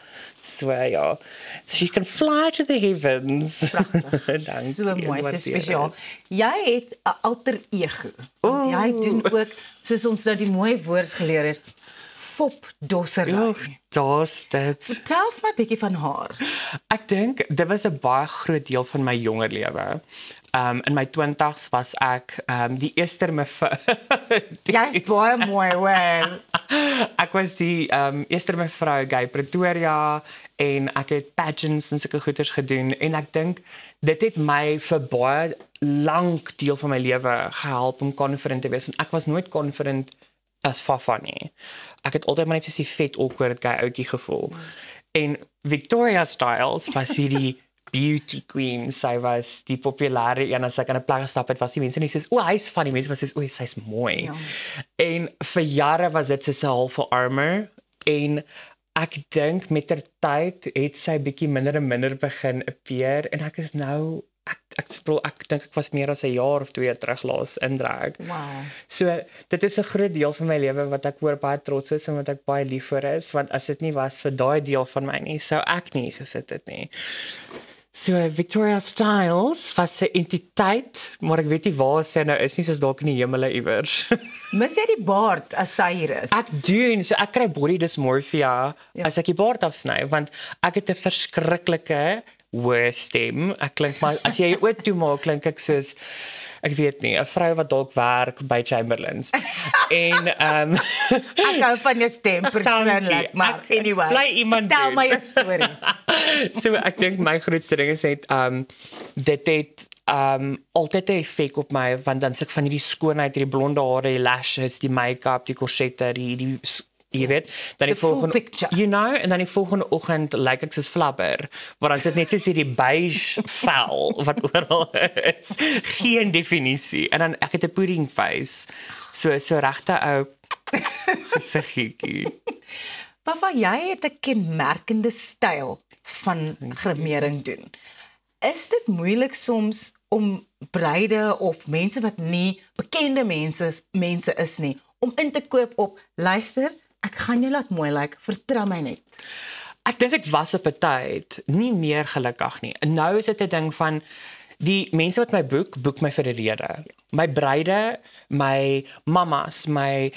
So ja. So she can fly to the heavens. Dankie. So mooi, so spesiaal. Jy het 'n alter ego. Jy doen ook soos ons nou die mooi woord geleer het. Fopdossery. Daar's dit. Vertel vir my 'n bietjie van haar. Ek dink dit was 'n baie groot deel van my jonger lewe. In my 20's was ek die eerste mevrou. Jy's baie mooi, wel. Ek was die eerste mevrou Gay Pretoria en ek het pageants en sulke goeders gedoen en ek dink dit het my vir baie lank deel van my lewe gehelp om confident te wees want ek was nooit confident as Fafa nie. Ek het altyd maar net soos die vet awkward guy ouetjie gevoel. En Victoria Styles was hierdie beauty queen. Sy was die populêre een as ek aan 'n plek gestap het, was die mense nie soos, "O, hy's funny." Mense was soos, "O, sy's mooi." Ja. En vir jare was dit so 'n halve armor en ek dink met ter tyd het sy bietjie minder en minder begin appear en ek is nou ek dink ek was meer as 'n jaar of 2 terug laas in drag. Wow. So dit is 'n groot deel van my lewe wat ek oor baie trots is en wat ek baie lief vir is, want as dit nie was vir daai deel van my nie, sou ek nie gesit het nie. So Victoria Styles was 'n entiteit, maar ek weet nie waar sy nou is nie, sy's dalk in die hemele iewers. Mis jy die baard as sy hier is? Ek doen, so ek kry body dysmorphia as ek die baard afsny, want ek het 'n verskriklike hoë stem. Ek klink maar as jy ooit toe maak, klink ek soos ek weet nie, 'n vrou wat dalk werk by Chamberlains. En ek hou van jou stem persoonlik, maar anyway. Bly iemand tel my 'n storie. So ek dink my grootste ding is net dit het altyd 'n effek op my want dan se ek van hierdie skoonheid, hierdie blonde hare, die lashes, die make-up, die corsette, die jy weet, dan die volgende en dan die volgende oggend lyk ek soos flabber, maar dan sit net soos hierdie beige vel wat oral is. Geen definisie. En dan ek het 'n pudding face. So regte ou gesiggie. Papa, jy het 'n kenmerkende styl van grimering doen. Is dit moeilik soms om bruide of mense wat nie bekende mense is nie, om in te koop op luister, ek gaan jou laat mooi lyk, vertrou my net. Ek dink dit was op 'n tyd, nie meer gelukkig nie. En nou is dit 'n ding van die mense wat my boek my vir 'n rede. My bruide, my mamas, my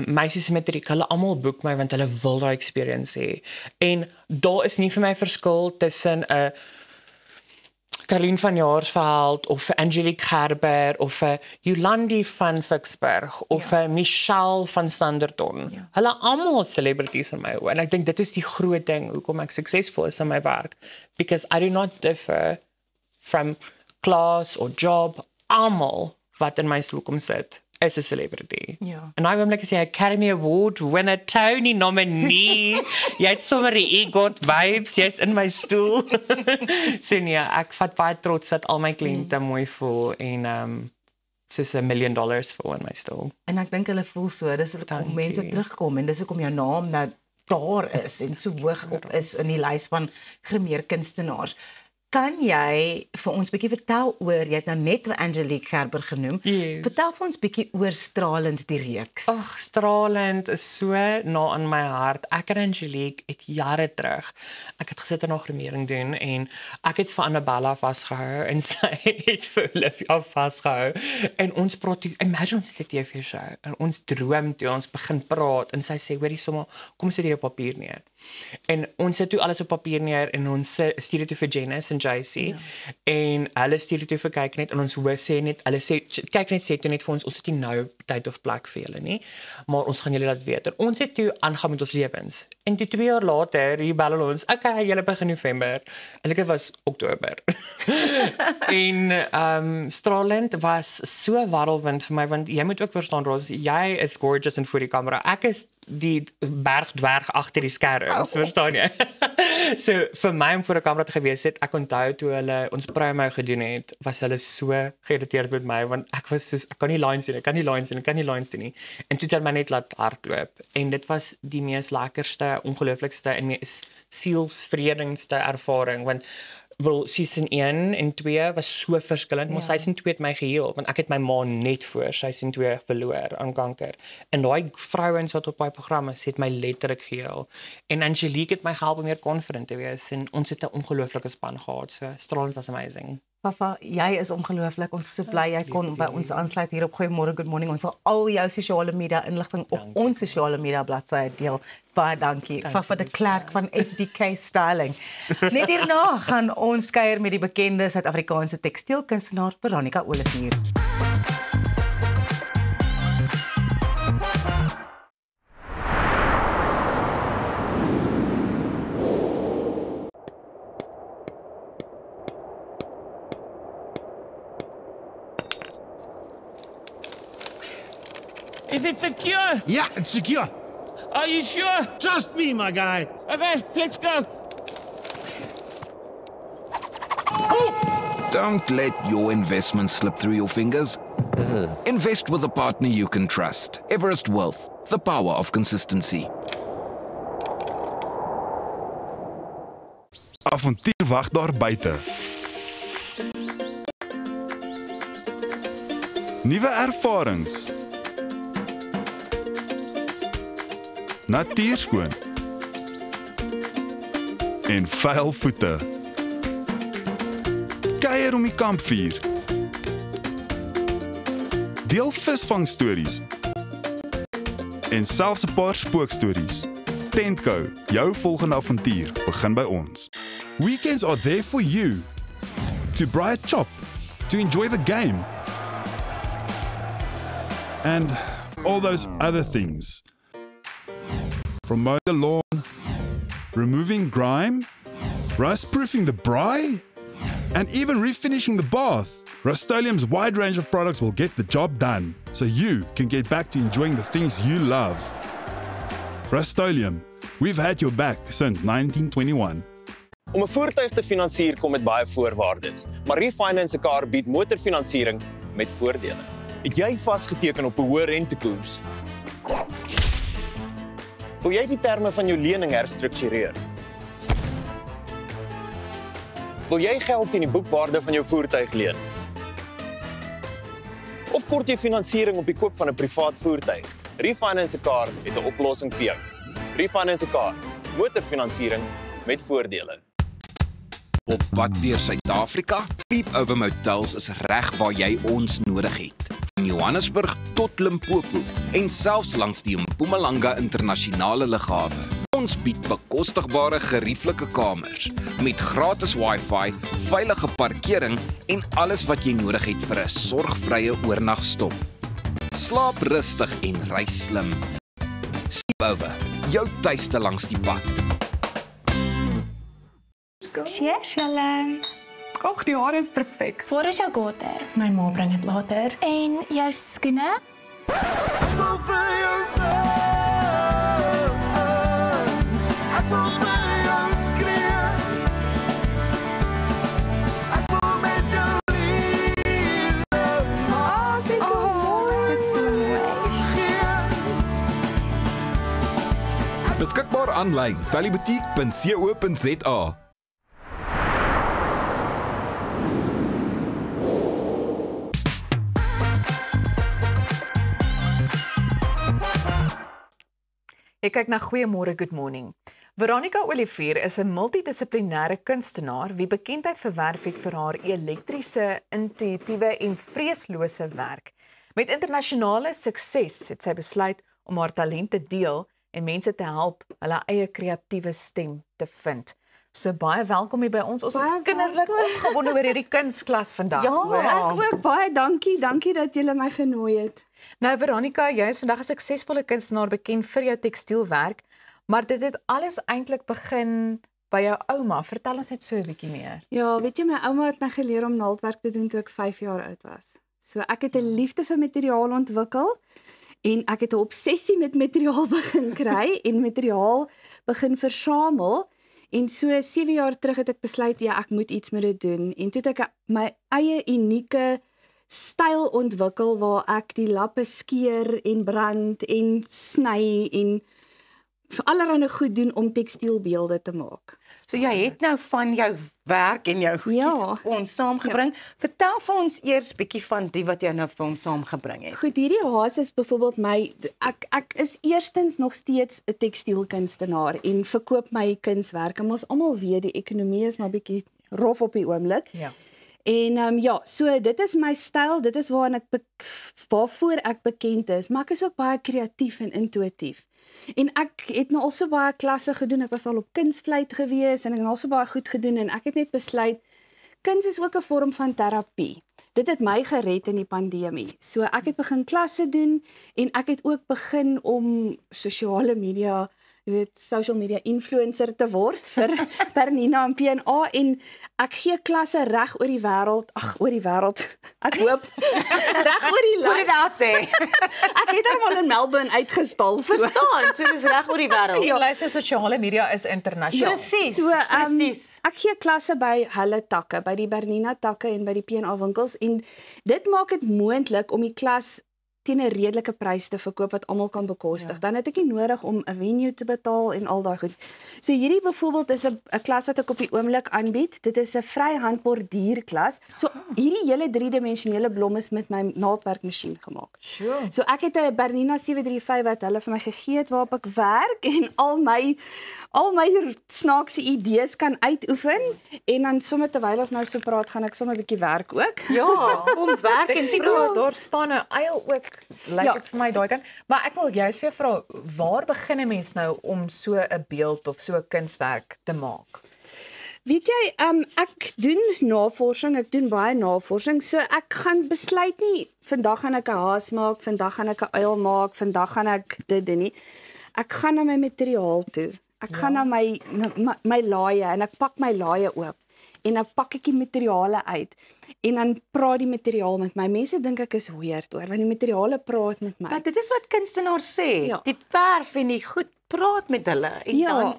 meisies met matriek, hulle almal boek my want hulle wil daai experience hê. En daar is nie vir my verskil tussen 'n Caroline van Jaarsveld of Angelique Gerber of Jolandi van Vicksburg of Michelle van Standerton. Ja. Hulle almal celebrities in my oë en ek dink dit is die groot ding hoekom ek suksesvol is in my werk, because I do not differ from class or job. Almal wat in my stoel kom sit is 'n celebrity. Ja. En nou wil ek sê Academy Award winner, Tony nominee. Jy het sommer die EGOT vibes, jy's in my stoel. So nee, ek vat baie trots dat al my kliënte mooi voel en soos $1 million voel in my stoel. En ek dink hulle voel so, dis hoekom mense terugkom en dis hoekom jou naam nou daar is en so hoog op is in die lys van grimeerkunstenaars. kan jy vir ons bietjie vertel oor, jy het nou net Angelique Gerber genoem. Yes. Vertel vir ons bietjie oor Stralend die reeks. Ag, Stralend is so na aan my hart. Ek en Angelique het jare terug. Ek het gesit en nog gremering doen en ek het vir Annabella vasgehou en sy het vir Olivia vasgehou. En ons praat, imagine ons het 'n TV-show en ons droom toe ons begin praat en sy sê, hoorie sommer, kom sit hier op papier neer. En ons sit toe alles op papier neer en ons stuur dit toe vir Janice en JC en hulle stuur dit toe vir kyk net en ons hoor sê net, hulle sê, kyk net sê toe net vir ons het nie nou tyd of plek vir julle nie, maar ons gaan julle laat weet. En ons het toe aangaan met ons lewens. En toe 2 jaar later, hier bel hulle ons, okay, julle begin November. En dit was Oktober. En Stralend was so warrelwind vir my, want jy moet ook verstaan, Ros, jy is gorgeous in voor die kamera. Ek is die bergdwerg agter die skerms, verstaan jy? So vir my om voor 'n kamera te gewees het, ek onthou toe hulle ons promo gedoen het, was hulle so geïrriteerd met my, want ek was soos, ek kan nie lines doen, ek kan nie lines doen nie. En toe het hulle my net laat hardloop. En dit was die mees lekkerste, ongelooflikste en mees sielsvredendste ervaring, want season 1 en 2 was so verskillend, maar season 2 het my geheel, want ek het my ma net voor season 2 verloor aan kanker. En daai vrouens wat op daai programme het my letterlik geheel. En Angelique het my gehelp om meer confident te wees en ons het 'n ongelooflike span gehad. So Stralend was amazing. Papa, jy is ongelooflik. Ons is so bly jy kon by ons aansluit hier op Goeiemôre, Good Morning. Ons sal al jou sosiale media inligting op ons sosiale media bladsy deel. Baie dankie. Papa de Klerk van FDK Styling. Net hierna gaan ons kuier met die bekende Suid-Afrikaanse tekstielkunstenaar Veronica Olivier. Is it secure? Yeah, it's secure. Are you sure? Trust me, my guy. Okay, let's go. Don't let your investment slip through your fingers. Invest with a partner you can trust. Everest Wealth, the power of consistency. Avontuur wag daar buite. Nuwe ervarings. Natuurskoon. En vuil voete. Kuier om die kampvuur. Deel visvangstories. En selfs 'n paar spookstories. Tentco, jou volgende avontuur begin by ons. Weekends are there for you. To braai 'n chop, to enjoy the game. And all those other things. From mowing the lawn, removing grime, rust-proofing the braai, and even refinishing the bath. Rust-Oleum's wide range of products will get the job done, so you can get back to enjoying the things you love. Rust-Oleum, we've had your back since 1921. Om 'n voertuig te finansier kom met baie voorwaardes, maar Refinance 'n Car bied motorfinansiering met voordele. Het jy vasgeteken op 'n hoë rentekoers? Wil jy die terme van jou lening herstruktureer? Wil jy geld teen die boekwaarde van jou voertuig leen? Of kort jy finansiering op die koop van 'n privaat voertuig? Refinance 'n Car het 'n oplossing vir jou. Refinance 'n Car, motorfinansiering met voordele. Op pad deur Suid-Afrika, Sleepover Motels is reg waar jy ons nodig het. Van Johannesburg tot Limpopo en selfs langs die Mpumalanga internasionale lughawe. Ons bied bekostigbare gerieflike kamers met gratis Wi-Fi, veilige parkering en alles wat jy nodig het vir 'n sorgvrye oornagstop. Slaap rustig en reis slim. Sleepover, jou tuiste langs die pad. Cheers, julle. Och, die hare is perfek. Waar is jou gater? My ma bring dit later. En jou skoene? Beskikbaar aanlyn, valleyboutiek.co.za. Jy kyk na Goeiemôre Good Morning. Veronica Olivier is 'n multidissiplinêre kunstenaar wie bekendheid verwerf het vir haar elektriese, intuïtiewe en vreeslose werk. Met internasionale sukses het sy besluit om haar talent te deel en mense te help hulle eie kreatiewe stem te vind. So baie welkom hier by ons. Ons is kinderlik opgewonde oor hierdie kunsklas vandag. Ek ook baie dankie dat julle my genooi het. Nou Veronica, jy is vandag 'n suksesvolle kunstenaar bekend vir jou tekstielwerk, maar dit het alles eintlik begin by jou ouma. Vertel ons net so 'n bietjie meer. Ja, weet jy, my ouma het my geleer om naaldwerk te doen toe ek 5 jaar oud was. So ek het 'n liefde vir materiaal ontwikkel en ek het 'n obsessie met materiaal begin kry en materiaal begin versamel. En so 7 jaar terug het ek besluit, ja, ek moet iets met dit doen. En toe het ek my eie unieke styl ontwikkel waar ek die lappe skeer en brand en sny en allerlei goed doen om tekstielbeelde te maak. So jy het nou van jou werk en jou goedjies vir ons saamgebring. Vertel vir ons eers bietjie van die wat jy nou vir ons saamgebring het. Goed, hierdie haas is byvoorbeeld ek is eerstens nog steeds 'n tekstielkunstenaar en verkoop my kunswerke. Ons almal weet die ekonomie is maar bietjie rof op die oomblik. Ja. En so dit is my styl, dit is waarvoor ek bekend is, maar ek is ook baie kreatief en intuïtief. En ek het nou al so baie klasse gedoen, ek was al op kunsvleit gewees en ek het al so baie goed gedoen en ek het net besluit, kuns is ook 'n vorm van terapie. Dit het my gered in die pandemie. So ek het begin klasse doen en ek het ook begin om sosiale media, jy weet, social media influencer te word vir Bernina en PNA en ek gee klasse reg oor die wêreld. Oor die wêreld. Ek hoop reg oor die land. Put it out there. Ek het hom al in Melbourne uitgestal. Verstaan, so dis reg oor die wêreld. Ja, luister, sosiale media is internasionaal. Presies. So, presies. Ek gee klasse by hulle takke, by die Bernina takke en by die PNA winkels en dit maak dit moontlik om die klas teen 'n redelike prys te verkoop wat almal kan bekostig. Dan het ek nie nodig om 'n venue te betaal en al daai goed. So hierdie byvoorbeeld is 'n klas wat ek op die oomblik aanbied. Dit is 'n vryhand borduurklas. So hierdie hele 3-dimensionele blom is met my naaldwerkmasjien gemaak. Sure. So ek het 'n Bernina 735 wat hulle vir my gegee het waarop ek werk en al my snaakse idees kan uitoefen en dan sommer terwyl ons nou so praat, gaan ek sommer 'n bietjie werk ook. Ja, kom werk en sien daar staan 'n eil ook. Lyk dit vir my daai kant. Maar ek wil juist vir jou vra, waar begin 'n mens nou om so 'n beeld of so 'n kunswerk te maak? Weet jy, ek doen navorsing, ek doen baie navorsing, so ek gaan besluit nie, vandag gaan ek 'n haas maak, vandag gaan ek 'n uil maak, vandag gaan ek dit doen nie. Ek gaan na my materiaal toe. Ek gaan na my laaie en ek pak my laaie oop. En dan pak ek die materiale uit en dan praat die materiaal met my. Mense dink ek is weird hoor, want die materiale praat met my. Maar dit is wat kunstenaars sê. Die verf en die goed praat met hulle en dan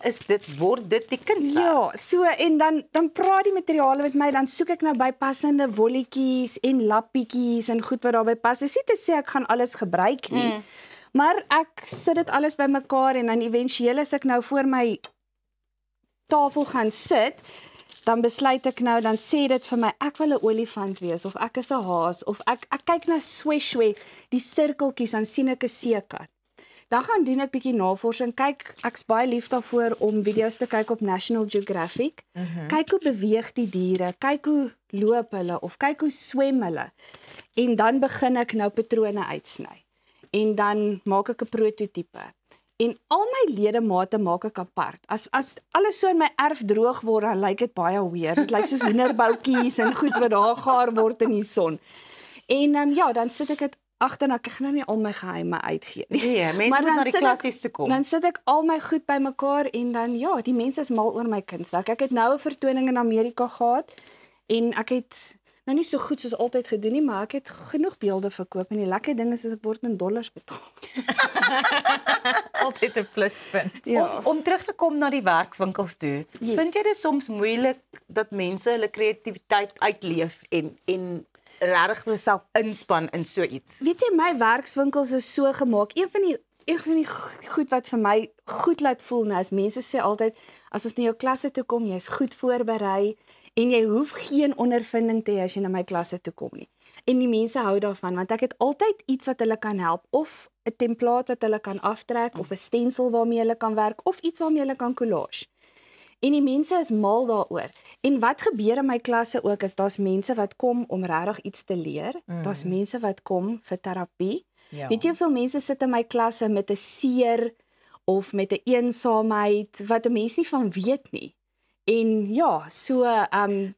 word dit die kunswerk. Ja, so en dan praat die materiale met my, dan soek ek nou bypassende wolletjies en lappietjies en goed wat daarbey pas. Dis nie te sê ek gaan alles gebruik nie. Maar ek sit dit alles bymekaar en dan éventueel as ek nou voor my tafel gaan sit, dan besluit ek nou, dan sê dit vir my, ek wil 'n olifant wees, of ek is 'n haas, of ek kyk na sweshwe, die sirkeltjies, dan sien ek 'n seekat. Dan gaan doen ek bietjie navorsing, kyk, ek's baie lief daarvoor om video's te kyk op National Geographic, kyk hoe beweeg die diere, kyk hoe loop hulle, of kyk hoe swem hulle, en dan begin ek nou patrone uitsny, en dan maak ek 'n prototipe. En al my ledemate maak ek apart. As alles so in my erf droog word, dan lyk dit baie weird. Dit lyk soos hoenderboutjies en goed wat daar gaar word in die son. En dan sit ek dit agter, ek gaan nou nie al my geheime uitgee nie. Nee, mense moet na die klassies toe kom. Dan sit ek al my goed bymekaar en dan die mense is mal oor my kunswerk. Ek het nou 'n vertoning in Amerika gehad en ek het nou nie so goed soos altyd gedoen nie, maar ek het genoeg beelde verkoop en die lekker ding is ek word in dollars betaal. Altyd 'n pluspunt. Ja. Om terug te kom na die werkswinkels toe, vind jy dit soms moeilik dat mense hulle kreatiwiteit uitleef en regtig vir jouself inspann in so iets? Weet jy, my werkswinkels is so gemaak. Een van die goed wat vir my goed laat voel nou is, mense sê altyd, as ons na jou klasse toe kom, jy's goed voorberei, en jy hoef geen ondervinding te hê as jy na my klasse toe kom nie. En die mense hou daarvan, want ek het altyd iets wat hulle kan help, of 'n template wat hulle kan aftrek of 'n stensel waarmee hulle kan werk of iets waarmee hulle kan collage. En die mense is mal daaroor. En wat gebeur in my klasse ook is daar's mense wat kom om regtig iets te leer. Daar's mense wat kom vir terapie. Ja. Weet jy hoeveel mense sit in my klasse met 'n seer of met 'n eensaamheid wat 'n mens nie van weet nie. En ja, so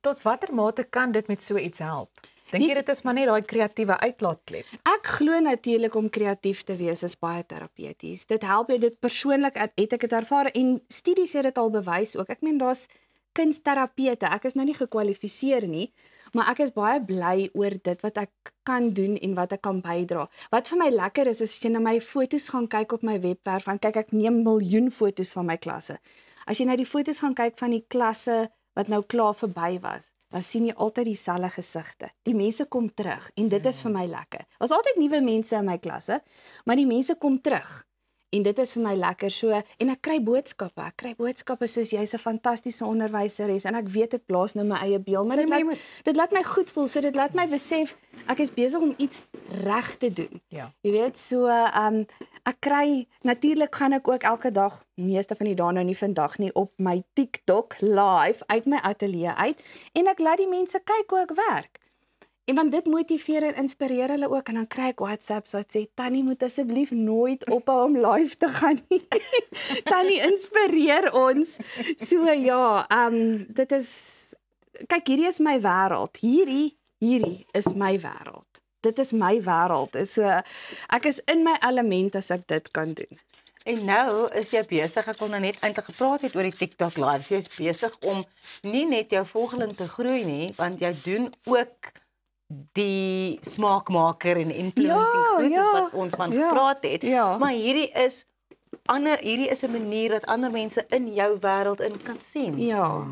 tot watter mate kan dit met so iets help? Dink jy dit is maar net daai kreatiewe uitlaatklep? Ek glo natuurlik om kreatief te wees is baie terapeuties. Dit help jy dit persoonlik het ek dit ervaar en studies het dit al bewys ook. Ek meen daar's kunsterapeute. Ek is nou nie gekwalifiseer nie, maar ek is baie bly oor dit wat ek kan doen en wat ek kan bydra. Wat vir my lekker is as jy na my foto's gaan kyk op my webwerf, want kyk ek neem miljoen foto's van my klasse. As jy na die foto's gaan kyk van die klasse wat nou klaar verby was, dan sien jy altyd dieselfde gesigte. Die mense kom terug en dit is vir my lekker. Daar's altyd nuwe mense in my klasse, maar die mense kom terug. En dit is vir my lekker so en ek kry boodskappe. Ek kry boodskappe soos jy's 'n fantastiese onderwyseres en ek weet ek blaas nou my eie beeld, maar dit laat my goed voel. So dit laat my besef ek is besig om iets reg te doen. Ja. Jy weet, so ek kry natuurlik gaan ek ook elke dag, meeste van die dae nou nie vandag nie, op my TikTok live uit my ateljee uit en ek laat die mense kyk hoe ek werk. En want dit motiveer en inspireer hulle ook en dan kry ek WhatsApps wat sê Tannie moet asseblief nooit ophou om live te gaan nie. Tannie inspireer ons. So ja, dit is kyk hierdie is my wêreld. Hierdie is my wêreld. Dit is my wêreld. So ek is in my element as ek dit kan doen. En nou is jy besig, ek wil nou net eintlik gepraat het oor die TikTok live. Jy is besig om nie net jou volgeling te groei nie, want jy doen ook die smaakmaker en influencing goed soos wat ons van gepraat het. Maar hierdie is 'n manier dat ander mense in jou wêreld in kan sien.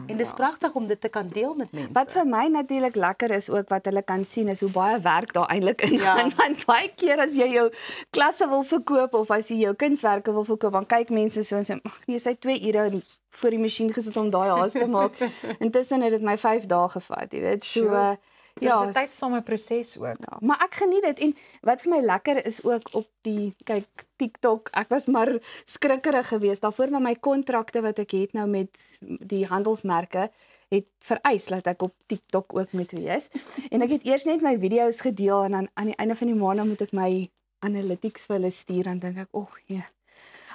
En dis pragtig om dit te kan deel met mense. Wat vir my natuurlik lekker is ook wat hulle kan sien is hoe baie werk daar eintlik in gaan. Want baie keer as jy jou klasse wil verkoop of as jy jou kunswerke wil verkoop, dan kyk mense so en sê, "Ag nee, sy 2 ure voor die masjien gesit om daai haas te maak." Intussen het dit my 5 dae gevat, jy weet. So So ja, dis 'n tydsame proses ook. Ja, maar ek geniet dit en wat vir my lekker is ook op die kyk TikTok. Ek was maar skrikkerig geweest daarvoor met my kontrakte wat ek het nou met die handelsmerke het vereis dat ek op TikTok ook moet wees. En ek het eers net my video's gedeel en dan aan die einde van die maand moet ek my analytics vir hulle stuur en dink ek,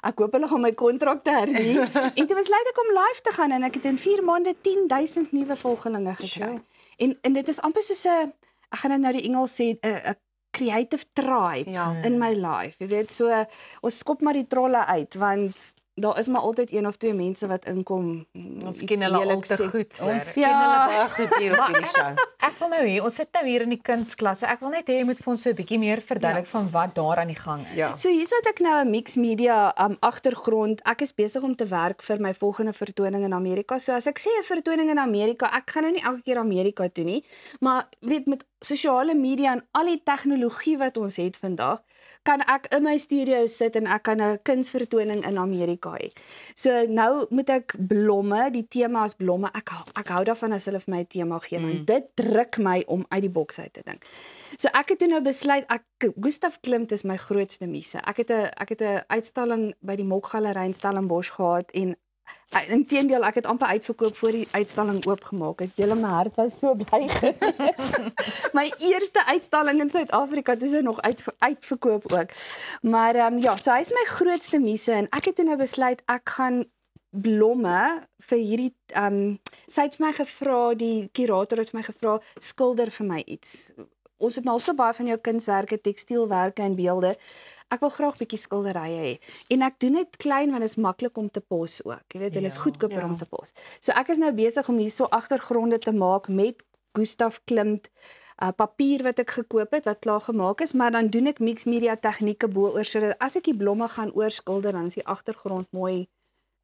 ek hoop hulle gaan my kontrakte hernie. En toe besluit ek om live te gaan en ek het in 4 maande 10,000 nuwe volgelinge gekry. En dit is amper soos 'n, ek gaan dit nou die Engels sê, 'n creative tribe in my life. Jy weet, so ons skop maar die trolle uit want daar is maar altyd 1 of 2 mense wat inkom. Ons ken hulle al te goed. Ons ken hulle baie goed hier op hierdie show. Ek wil nou hier, ons sit nou hier in die kunstklas. So ek wil net hê jy moet vir ons so 'n bietjie meer verduidelik van wat daar aan die gang is. So hier's wat ek nou 'n mixed media agtergrond. Ek is besig om te werk vir my volgende vertoning in Amerika. So as ek sê 'n vertoning in Amerika, ek gaan nou nie elke keer Amerika toe nie, maar weet met sosiale media en al die tegnologie wat ons het vandag, kan ek in my studio sit en ek kan 'n kunsvertoning in Amerika hê. So nou moet ek blomme, die tema is blomme. Ek hou daarvan as hulle vir my 'n tema gee, want dit druk my om uit die boks uit te dink. So ek het toe nou besluit, Gustav Klimt is my grootste muse. Ek het 'n uitstalling by die Mokgalery in Stellenbosch gehad en inteendeel, ek het amper uitverkoop voor die uitstalling oopgemaak. Hele my hart was so bly. My eerste uitstalling in Suid-Afrika, dis nog uitverkoop ook. Maar so hy is my grootste muse en ek het toe nou besluit ek gaan blomme vir hierdie sy het my gevra, die kurator het my gevra, skilder vir my iets. Ons het nou al so baie van jou kunswerke, tekstielwerke en beelde. Ek wil graag 'n bietjie skilderye hê. En ek doen dit klein want dit is maklik om te pos ook. Jy weet, dit is goedkoper om te pos. So ek is nou besig om hierso agtergronde te maak met Gustav Klimt papier wat ek gekoop het wat klaar gemaak is, maar dan doen ek mixed media tegnieke bo-oor sodat as ek die blomme gaan oorskilder dan is die agtergrond mooi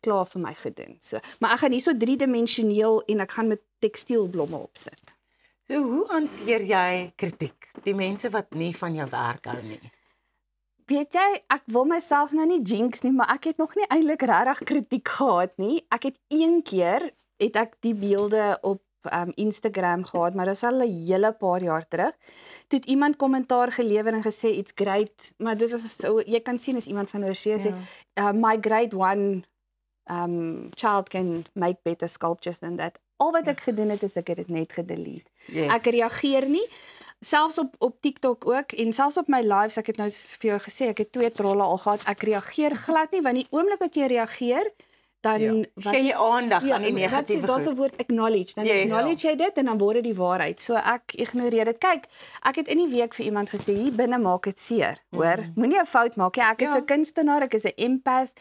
klaar vir my gedoen. So, maar ek gaan hierso 3-dimensioneel en ek gaan met tekstielblomme opsit. So hoe hanteer jy kritiek? Die mense wat nie van jou werk hou nie. Weet jy, ek wil myself nou nie jinx nie, maar ek het nog nie eintlik regtig kritiek gehad nie. Ek het een keer het ek die beelde op Instagram gehad, maar dit is al 'n hele paar jaar terug. Toe het iemand kommentaar gelewer en gesê it's great, maar dit was so jy kan sien as iemand van oorsee sê my grade 1 child can make better sculptures than that. Al wat ek gedoen het is ek het dit net gedelete. Yes. Ek reageer nie. Selfs op TikTok ook en selfs op my lives, ek het nou vir jou gesê, ek het 2 trolle al gehad. Ek reageer glad nie want die oomblik wat jy reageer, dan gee jy aandag aan die negatiewe. Daar's 'n woord acknowledge. Dan acknowledge jy dit en dan word dit die waarheid. So ek ignoreer dit. Kyk, ek het in die week vir iemand gesê hier binne maak dit seer, hoor. Moenie 'n fout maak nie. Ek is 'n kunstenaar, ek is 'n empath.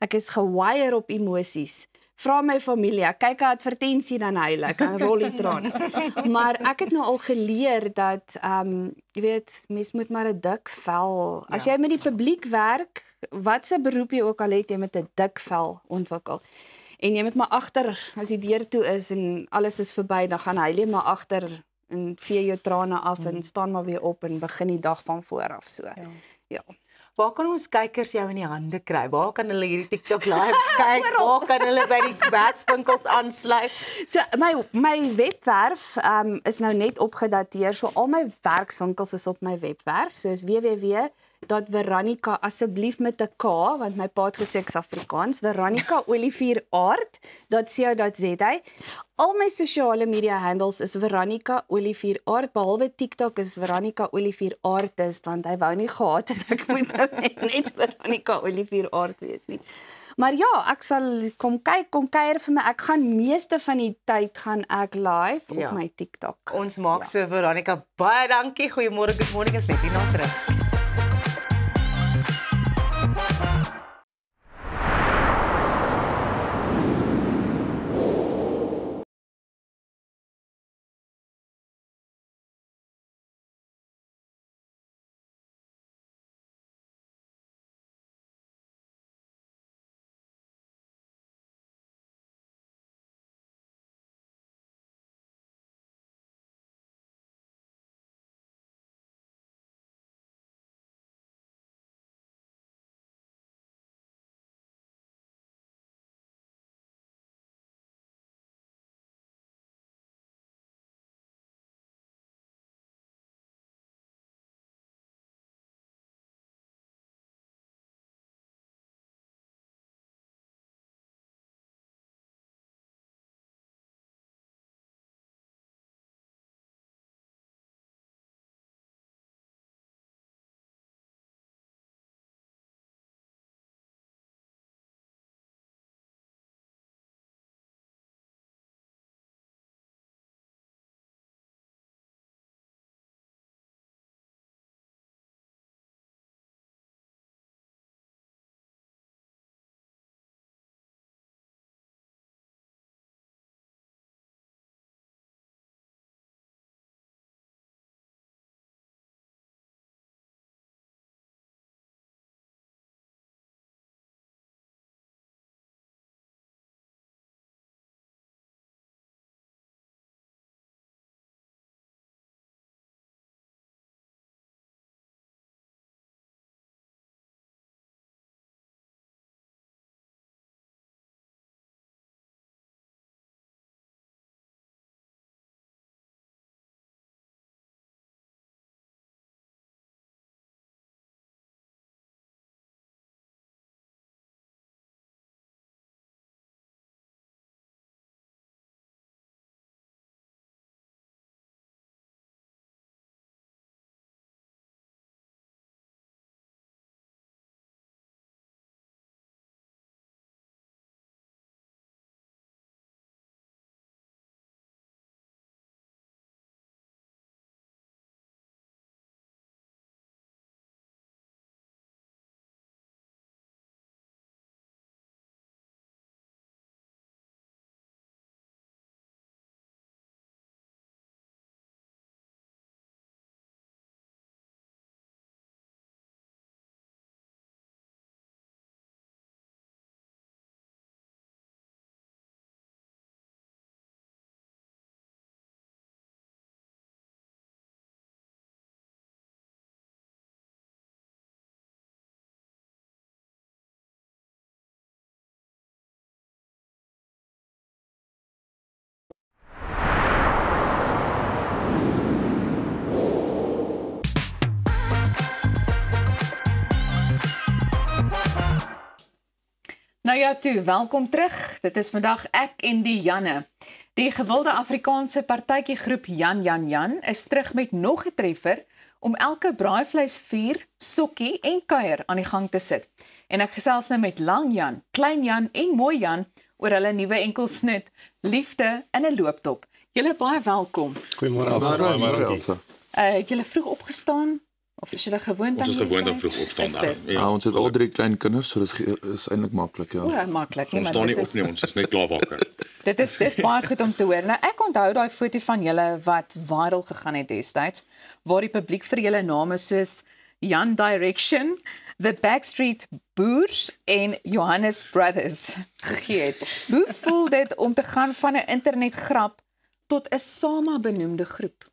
Ek is gewire op emosies. Vra my familie, ek kyk 'n advertensie dan huil ek, dan rol die traan. Maar ek het nou al geleer dat jy weet, mens moet maar 'n dik vel. As jy met die publiek werk, watse beroep jy ook al het, jy met 'n dik vel ontwikkel. En jy moet maar agter as die deur toe is en alles is verby, dan gaan huil jy maar agter en vee jou trane af en staan maar weer op en begin die dag van voor af so. Ja. Waar kan ons kykers jou in die hande kry? Waar kan hulle hierdie TikTok lives kyk? Waar kan hulle by die werkswinkels aansluit? So my webwerf is nou net opgedateer. So al my werkswinkels is op my webwerf. So is www.veronica asseblief met 'n K want my pa het gesê ek's Afrikaans. veronicaolivieraart.co.za. Al my sosiale media handles is Veronica Olivier Aart, behalwe TikTok is Veronica Olivier Artist, want hy wou nie gehad het ek moet net Veronica Olivier Aart wees nie. Maar ja, ek sal kom kuier vir my. Ek gaan meeste van die tyd gaan ek live op my TikTok. Ons maak so Veronica, baie dankie. Goeiemôre, good morning, is net hier na terug. Nou ja toe, welkom terug. Dit is vandag ek en die Janne. Die gewilde Afrikaanse partytjiegroep Jan is terug met nog 'n treffer om elke braaivleisvuur, sokkie en kuier aan die gang te sit. En ek gesels nou met Lang Jan, Klein Jan en Mooi Jan oor hulle nuwe enkelsnit, Liefde in 'n looptop. Julle baie welkom. Goeiemôre Elsa. Het julle vroeg opgestaan? Of is julle gewoond aan Ons is gewoond om vroeg opstaan daar. Ja, ons het al 3 klein kinders, so dis eintlik maklik, ja. O, maklik, Ons staan nie op nie, ons is net klaar wakker. Dis baie goed om te hoor. Nou ek onthou daai foto van julle wat viral gegaan het destyds, waar die publiek vir julle name soos Jan Direction, The Backstreet Boers en Johannes Brothers gegee het. Hoe voel dit om te gaan van 'n internetgrap tot 'n SAMA benoemde groep?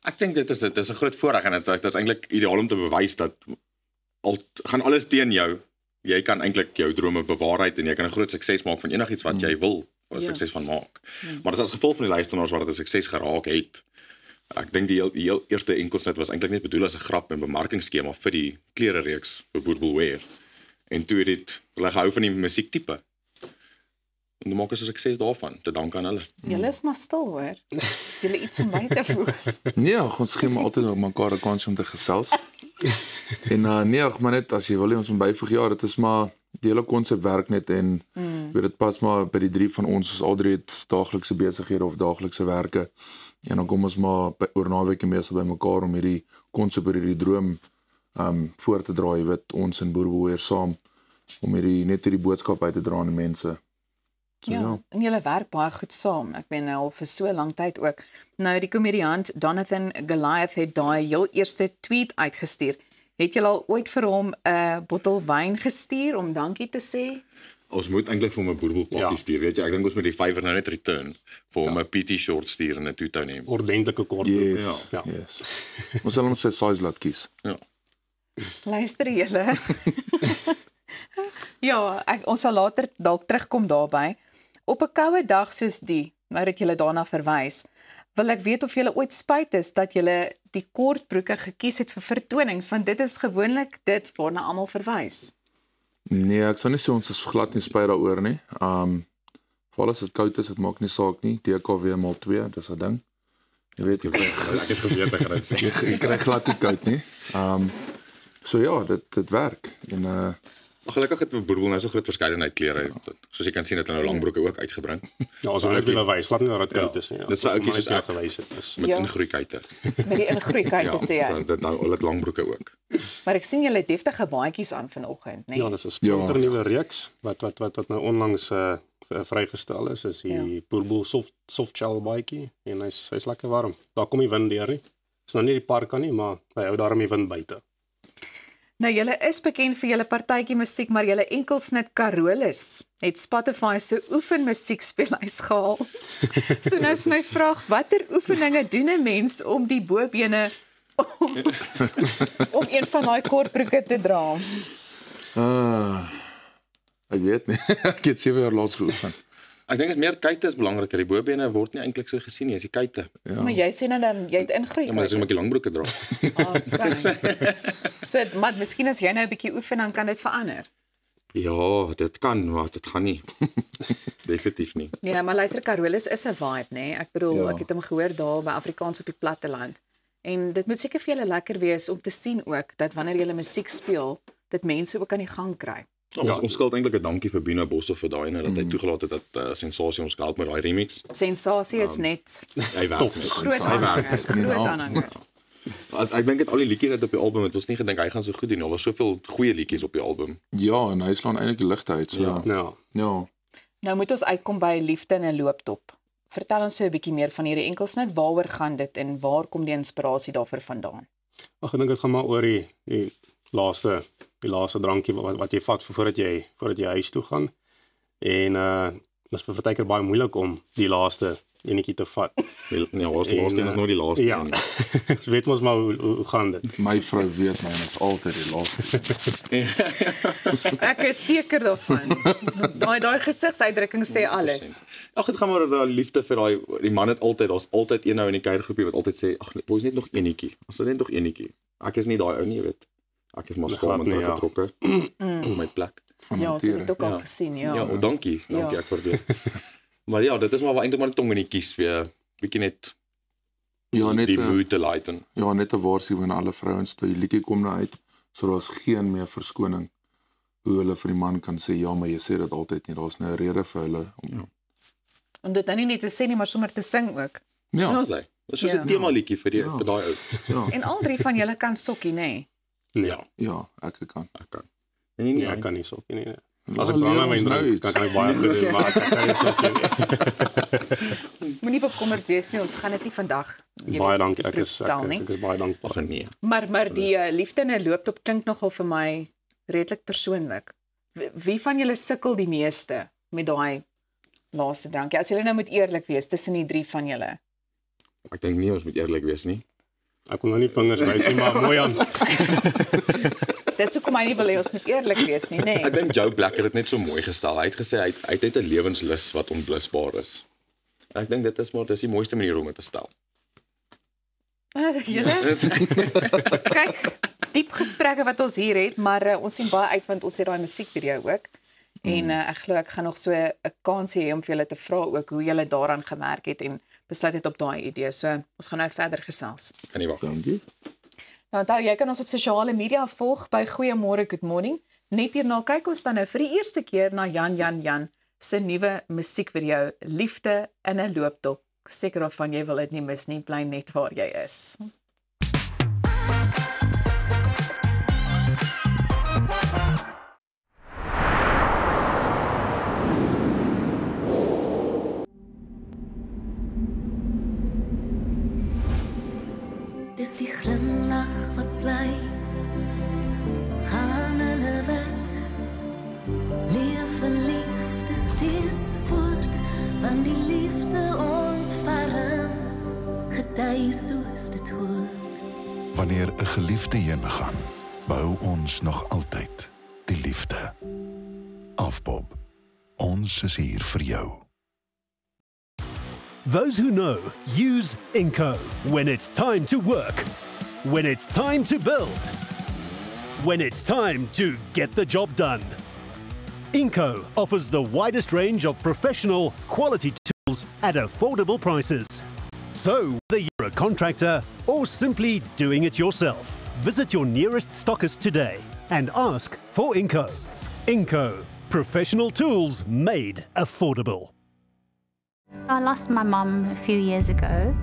Ek dink dit is 'n groot voorreg en dit is eintlik ideaal om te bewys dat gaan alles teen jou. Jy kan eintlik jou drome bewaarheid en jy kan 'n groot sukses maak van enigiets wat jy wil 'n sukses van maak. Maar dit is as gevolg van die luisteraars wat dit 'n sukses geraak het. Ek dink die heel eerste enkelsnit was eintlik net bedoel as 'n grap en bemarkingsskema vir die klere reeks vir Boerboel Wear. En toe het dit hulle gehou van die musiektipe. En maak is 'n sukses daarvan, te dank aan hulle. Julle is maar stil hoor. Julle iets om by te voeg. Nee, ons gee maar altyd op mekaar 'n kans om te gesels. En nee, maar net as jy wil ons moet byvoeg, ja, dit is maar die hele konsep werk net en weet dit pas maar by die 3 van ons al 3 het daaglikse besighede of daaglikse werke. En dan kom ons maar oor naweke meestal by mekaar om hierdie konsep oor hierdie droom voor te dra, jy weet, ons en Boerboel saam om hierdie boodskap uit te dra aan die mense. So, ja, en julle werk baie goed saam. Ek ben al vir so lank tyd ook. Nou die komediant Jonathan Goliath het daai heel eerste tweet uitgestuur. Het julle al ooit vir hom 'n bottel wyn gestuur om dankie te sê? Ons moet eintlik vir hom 'n boerboelpakkie stuur, weet jy. Ek dink ons moet die Fiverr nou net return vir hom 'n PT short stuur en 'n two-tone neem. Ordentlike kort. Yes, yes. Ons sal hom sy size laat kies. Ja. Luister julle. Ja, ons sal later dalk terugkom daarby. Op 'n koue dag soos die, nou dat julle daarna verwys, wil ek weet of julle ooit spyt is dat julle die kortbroeke gekies het vir vertonings, want dit is gewoonlik dit waarna almal verwys. Nee, ek sal nie sê ons is glad nie spyt daaroor nie. Veral as dit koud is, dit maak nie saak nie. DKW maal 2, dis 'n ding. Jy weet jy ek het geweet ek gaan dit sê. Jy kry glad nie koud nie. So ja, dit werk en Maar gelukkig het Boerboel nou so groot verskeidenheid klere. Soos jy kan sien het hulle nou langbroeke ook uitgebring. Ja, ons wil wil wys, laat nie dat dit koud is nie. Dis vir ouetjies soos ek gewys het. Met ingroeikuite. Met die ingroeikuite sê jy. Ja, dit nou al het langbroeke ook. Maar ek sien julle deftige baadjies aan vanoggend, né? Ja, dis 'n splinternuwe reeks wat nou onlangs vrygestel is die Boerboel soft shell baadjie en hy's lekker warm. Daar kom die wind deur nie. Dis nou nie die park aan nie, maar hy hou daarom die wind buite. Nou julle is bekend vir julle partytjie musiek, maar julle enkelsnit Carolus het Spotify se oefenmusiekspeellys gehaal. So nou is my vraag, watter oefeninge doen 'n mens om die bobene om een van daai kortbroeke te dra? Ek weet nie. Ek het 7 jaar laas geoefen. Ek dink dit meer kuite is belangriker. Die bobene word nie eintlik so gesien nie, as die kuite. Ja. Maar jy sê nou dan jy het ingroei. Ja, maar dis omdat jy langbroeke dra. So, maar miskien as jy nou 'n bietjie oefen dan kan dit verander. Ja, dit kan, maar dit gaan nie. Definitief nie. Ja, maar luister, Carolus is 'n vibe, né? Ek bedoel, Ja. ek het hom gehoor daar by Afrikaans op die platteland. En dit moet seker vir julle lekker wees om te sien ook dat wanneer jy musiek speel, dit mense ook aan die gang kry. Ons skuld eintlik 'n dankie vir Bino Bosse vir daai en dat hy toegelaat het dat Sensasie ons help met daai remix. Sensasie is net Hy werk. groot aanhanger. Ek dink dit al die liedjies uit op die album het ons nie gedink hy gaan so goed doen. Daar was soveel goeie liedjies op die album. Ja, en hy slaan eintlik die ligte uit, so. Ja. Nou moet ons uitkom by Liefde in 'n looptop. Vertel ons so 'n bietjie meer van hierdie enkelsnit. Waaroor gaan dit en waar kom die inspirasie daarvoor vandaan? Ag, ek dink dit gaan maar oor die laaste drankie wat jy vat voordat jy huis toe gaan. En dit is vir partykeer baie moeilik om die laaste enetjie te vat. Nee, ons laaste is nooit die laaste ja. een. So weet ons maar hoe gaan dit. My vrou weet my is altyd die laaste. Ek is seker daarvan. Daai gesigsuitdrukking sê alles. Ag, dit gaan maar oor daai liefde vir die man het daar's altyd een nou in die kuiergroepie wat altyd sê, ag nee, boys net nog enetjie. As dit net nog enetjie. Ek is nie daai ou nie, jy weet. Ek is maar skaam en teruggetrokke op my plek. Ja, ons het dit ook al gesien, ja. Ja, dankie, ek waardeer. Maar ja, dit is maar eintlik maar 'n tong in die kies weer, bietjie net die moed te lighten. Ja, net 'n waarskuwing aan alle vrouens, toe die liedjie kom nou uit, so daar's geen meer verskoning hoe hulle vir die man kan sê, ja, maar jy sê dit altyd nie, daar's nou 'n rede vir hulle om dit nou nie net te sê nie, maar sommer te sing ook. Ja, sê. Dis soos 'n tema liedjie vir daai ou. Ja. En al 3 van julle kan sokkie, nê? Ja. Ja, ek kan. Nee, ek kan nie sokkie nie. As ek brand my drink, kan ek baie goed doen, maar ek kan nie sokkie nie. Moenie bekommerd wees nie, ons gaan dit nie vandag baie dankie, ek is baie dankbaar. Nee. Maar die liefde in 'n looptop klink nogal vir my redelik persoonlik. Wie van julle sukkel die meeste met daai laaste drankie? As julle nou moet eerlik wees tussen die 3 van julle. Ek dink nie ons moet eerlik wees nie. Ek kon nou nie vingers wys nie, maar mooi aan. Dis hoekom hy nie wil hê ons moet eerlik wees nie, nê? Ek dink Joe Black het dit net so mooi gestel. Hy het gesê hy het net 'n lewenslus wat onblusbaar is. Ek dink dis die mooiste manier om dit te stel. Julle? Kyk, diep gesprekke wat ons hier het, maar ons sien baie uit want ons het daai musiekvideo ook. En ek glo ek gaan nog so 'n kans hê om vir julle te vra ook hoe julle daaraan gewerk het en besluit het op daai idee. So ons gaan nou verder gesels. Kan nie wag. Dankie. Nou onthou, jy kan ons op sosiale media volg by Goeiemôre Good Morning. Net hierna kyk ons dan nou vir die eerste keer na Jan se nuwe musiekvideo Liefde in 'n Looptop. Seker of van jy wil dit nie mis nie, bly net waar jy is. Dis die glimlach wat bly, gaan hulle weg. Leef verliefd steeds voort, want die liefde ontferm, gedei soos dit hoort. Wanneer 'n geliefde heen gaan, bou ons nog altyd die liefde. Afbob, ons is hier vir jou. Those who know, use Inco when it's time to work, when it's time to build, when it's time to get the job done. Inco offers the widest range of professional, quality tools at affordable prices. So, whether you're a contractor or simply doing it yourself, visit your nearest stockist today and ask for Inco. Inco, professional tools made affordable. I lost my mom a few years ago.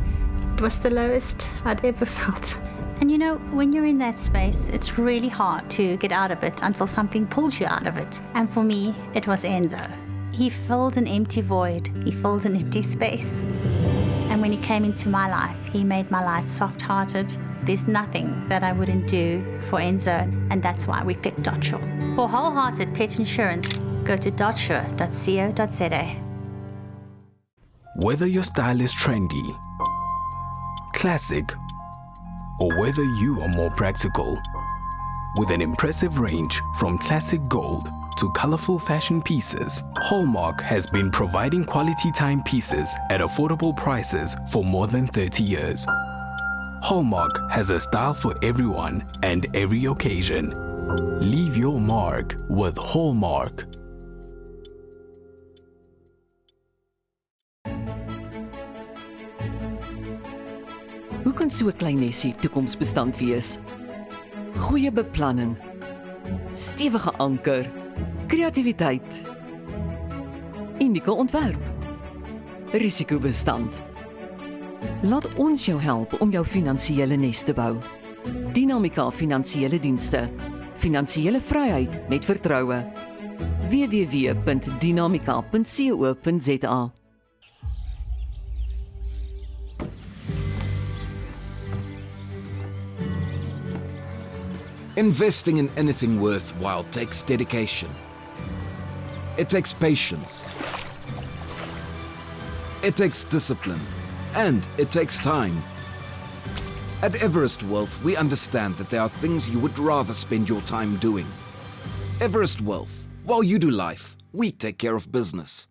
It was the lowest I'd ever felt. And you know, when you're in that space, it's really hard to get out of it until something pulls you out of it. And for me, it was Enzo. He filled an empty void. He filled an empty space. And when he came into my life, he made my life soft-hearted. There's nothing that I wouldn't do for Enzo, and that's why we picked Dotsure. For wholehearted pet insurance, go to dotsure.co.za. Whether your style is trendy, classic, or whether you are more practical, with an impressive range from classic gold to colorful fashion pieces, Hallmark has been providing quality timepieces at affordable prices for more than 30 years. Hallmark has a style for everyone and every occasion. Leave your mark with Hallmark. Hoe kan so 'n klein nesie toekomsbestand wees? Goeie beplanning, stewige anker, kreatiwiteit, unieke ontwerp, risikobestand. Laat ons jou help om jou finansiële nes te bou. Dinamika Finansiële Dienste. Finansiële vryheid met vertroue. www.dinamika.co.za. Investing in anything worthwhile takes dedication. It takes patience. It takes discipline. And it takes time. At Everest Wealth, we understand that there are things you would rather spend your time doing. Everest Wealth, while you do life, we take care of business.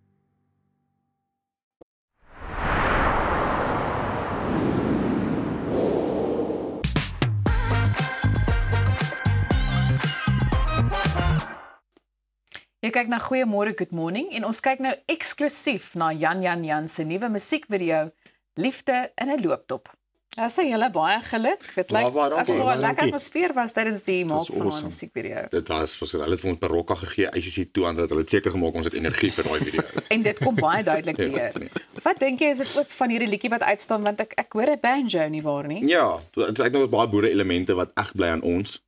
Jy kyk na Goeiemôre Good Morning en ons kyk nou eksklusief na Jan se nuwe musiekvideo Liefde in 'n looptop. Daar sê julle baie geluk. Dit lyk asof daar 'n lekker atmosfeer was tydens die maak van die musiekvideo. Dit was verskriklik. Hulle het vir ons barokka gegee, ICC 200. Hulle het seker gemaak ons het energie vir daai video. En dit kom baie duidelik deur. Wat dink jy is dit ook van hierdie liedjie wat uitstaan want ek hoor 'n banjo nie waar nie? Ja, dit is eintlik baie boere elemente wat eg bly aan ons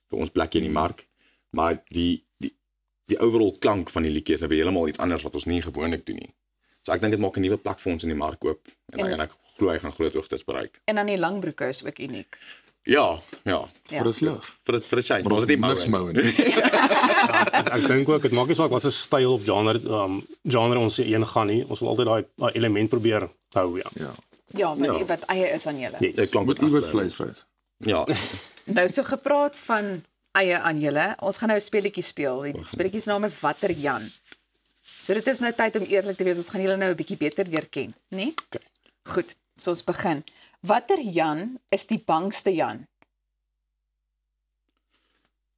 vir ons plekjie in die mark. Maar die overall klank van die liedjie is nou heeltemal iets anders wat ons nie gewoonlik doen nie. So ek dink dit maak 'n nuwe plek vir ons in die mark oop en ek glo hy gaan groot hoogtes bereik. En dan die langbroeke is ook uniek. Ja. Vir ons lig. Vir die change. Maar ons het niks mou nie. Ek dink ook dit maak nie saak wat se styl of genre ons een gaan nie. Ons wil altyd daai element probeer hou, ja. Ja, maar wat eie is aan julle. Dit klink met iewers vleis wees. Ja. Nou so gepraat van eie aan julle. Ons gaan nou 'n speletjie speel. Die speletjie se naam is Watter Jan. So dit is nou tyd om eerlik te wees. Ons gaan julle nou 'n bietjie beter leer ken, né? Okay. Goed, so ons begin. Watter Jan is die bangste Jan?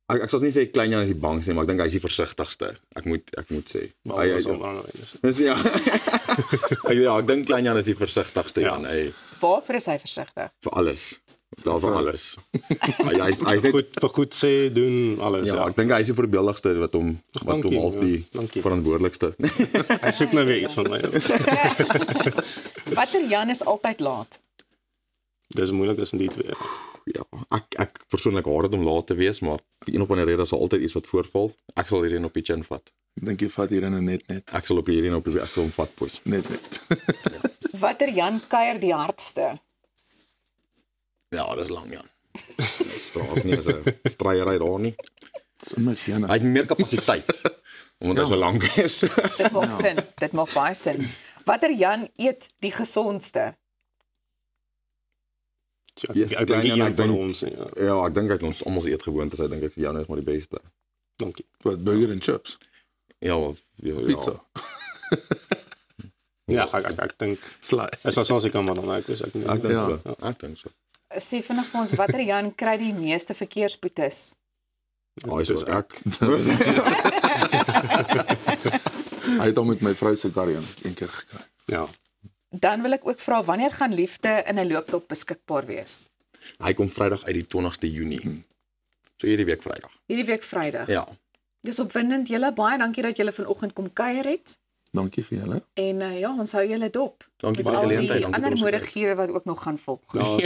Ek sal nie sê klein Jan is die bangste nie, maar ek dink hy is die versigtigste. Ek moet sê. Ek dink klein Jan is die versigtigste Jan. Waarvoor is hy versigtig? Vir alles. Stel vir alles. Hy is goed vir goed sê doen alles. Ja, ek dink hy is die voorbeeldigste wat hom half die verantwoordelikste. Hy soek nou weer iets van my. Watter Jan is altyd laat? Dis moeilik tussen die twee. Ja, ek persoonlik haat dit om laat te wees, maar vir een of ander rede is daar altyd iets wat voorval. Ek sal hierdie op die chin vat. Ek dink jy vat hierin net. Ek sal op hierdie ek sal hom vat poes. Net. Watter Jan kuier die hardste? Ja, dis lang Jan. Straas nie, is 'n stryery daar nie. Dis immer Jan. Hy het meer kapasiteit omdat hy so lank is. Dit maak sin. Dit maak baie sin. Watter Jan eet die gesondste? Ek dink ons. Ja, ek dink hy het ons almal eet gewoond, so ek dink Jan is maar die beste. Dankie. Wat burger and chips? Ja, pizza. Ja, ek dink slaai. Is as ek kan maar dan ek dink so. Ek dink so. Sê vinnig vir ons watter Jan kry die meeste verkeersboetes? Hy is ek. Hy het hom met my vrou se Darian een keer gekry. Ja. Dan wil ek ook vra wanneer gaan Liefde in 'n looptop beskikbaar wees? Hy kom Vrydag uit die 20ste Junie. So hierdie week Vrydag. Hierdie week Vrydag. Ja. Dis opwindend. Julle baie dankie dat julle vanoggend kom kuier het. Dankie vir julle. En ja, ons hou julle dop. Dankie vir die geleentheid. Dankie ander moedighede wat ook nog gaan volg. Ja,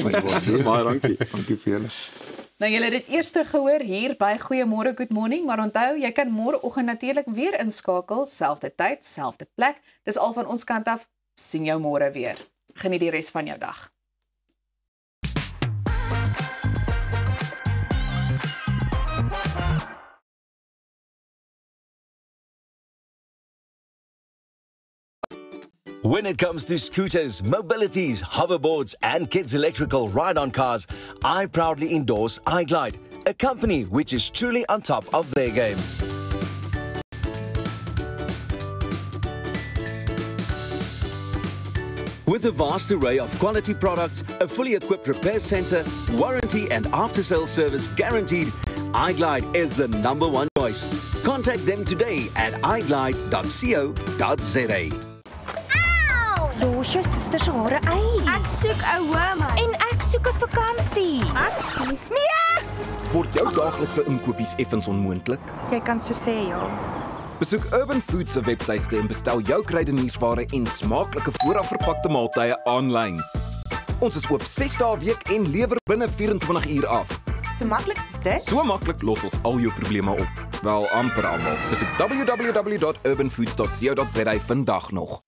baie dankie. Dankie vir julle. Nou julle het dit eers gehoor hier by Goeiemôre Good Morning, maar onthou, jy kan môreoggend natuurlik weer inskakel, selfde tyd, selfde plek. Dis al van ons kant af. Sien jou môre weer. Geniet die res van jou dag. When it comes to scooters, mobilities, hoverboards, and kids' electrical ride-on cars, I proudly endorse iGlide, a company which is truly on top of their game. With a vast array of quality products, a fully equipped repair center, warranty and after-sales service guaranteed, iGlide is the #1 choice. Contact them today at iglide.co.za. Los jou suster se hare uit. Ek soek 'n ouma. En ek soek 'n vakansie. Nee! Word jou daaglikse inkopies effens onmoontlik? Jy kan so sê, ja. Besoek Urban Foods se webtuiste en bestel jou kruideniersware en smaaklike voorafverpakte maaltye aanlyn. Ons is oop 6 dae 'n week en lewer binne 24 uur af. So maklik is dit? So maklik los ons al jou probleme op. Wel amper almal. Besoek www.urbanfoods.co.za vandag nog.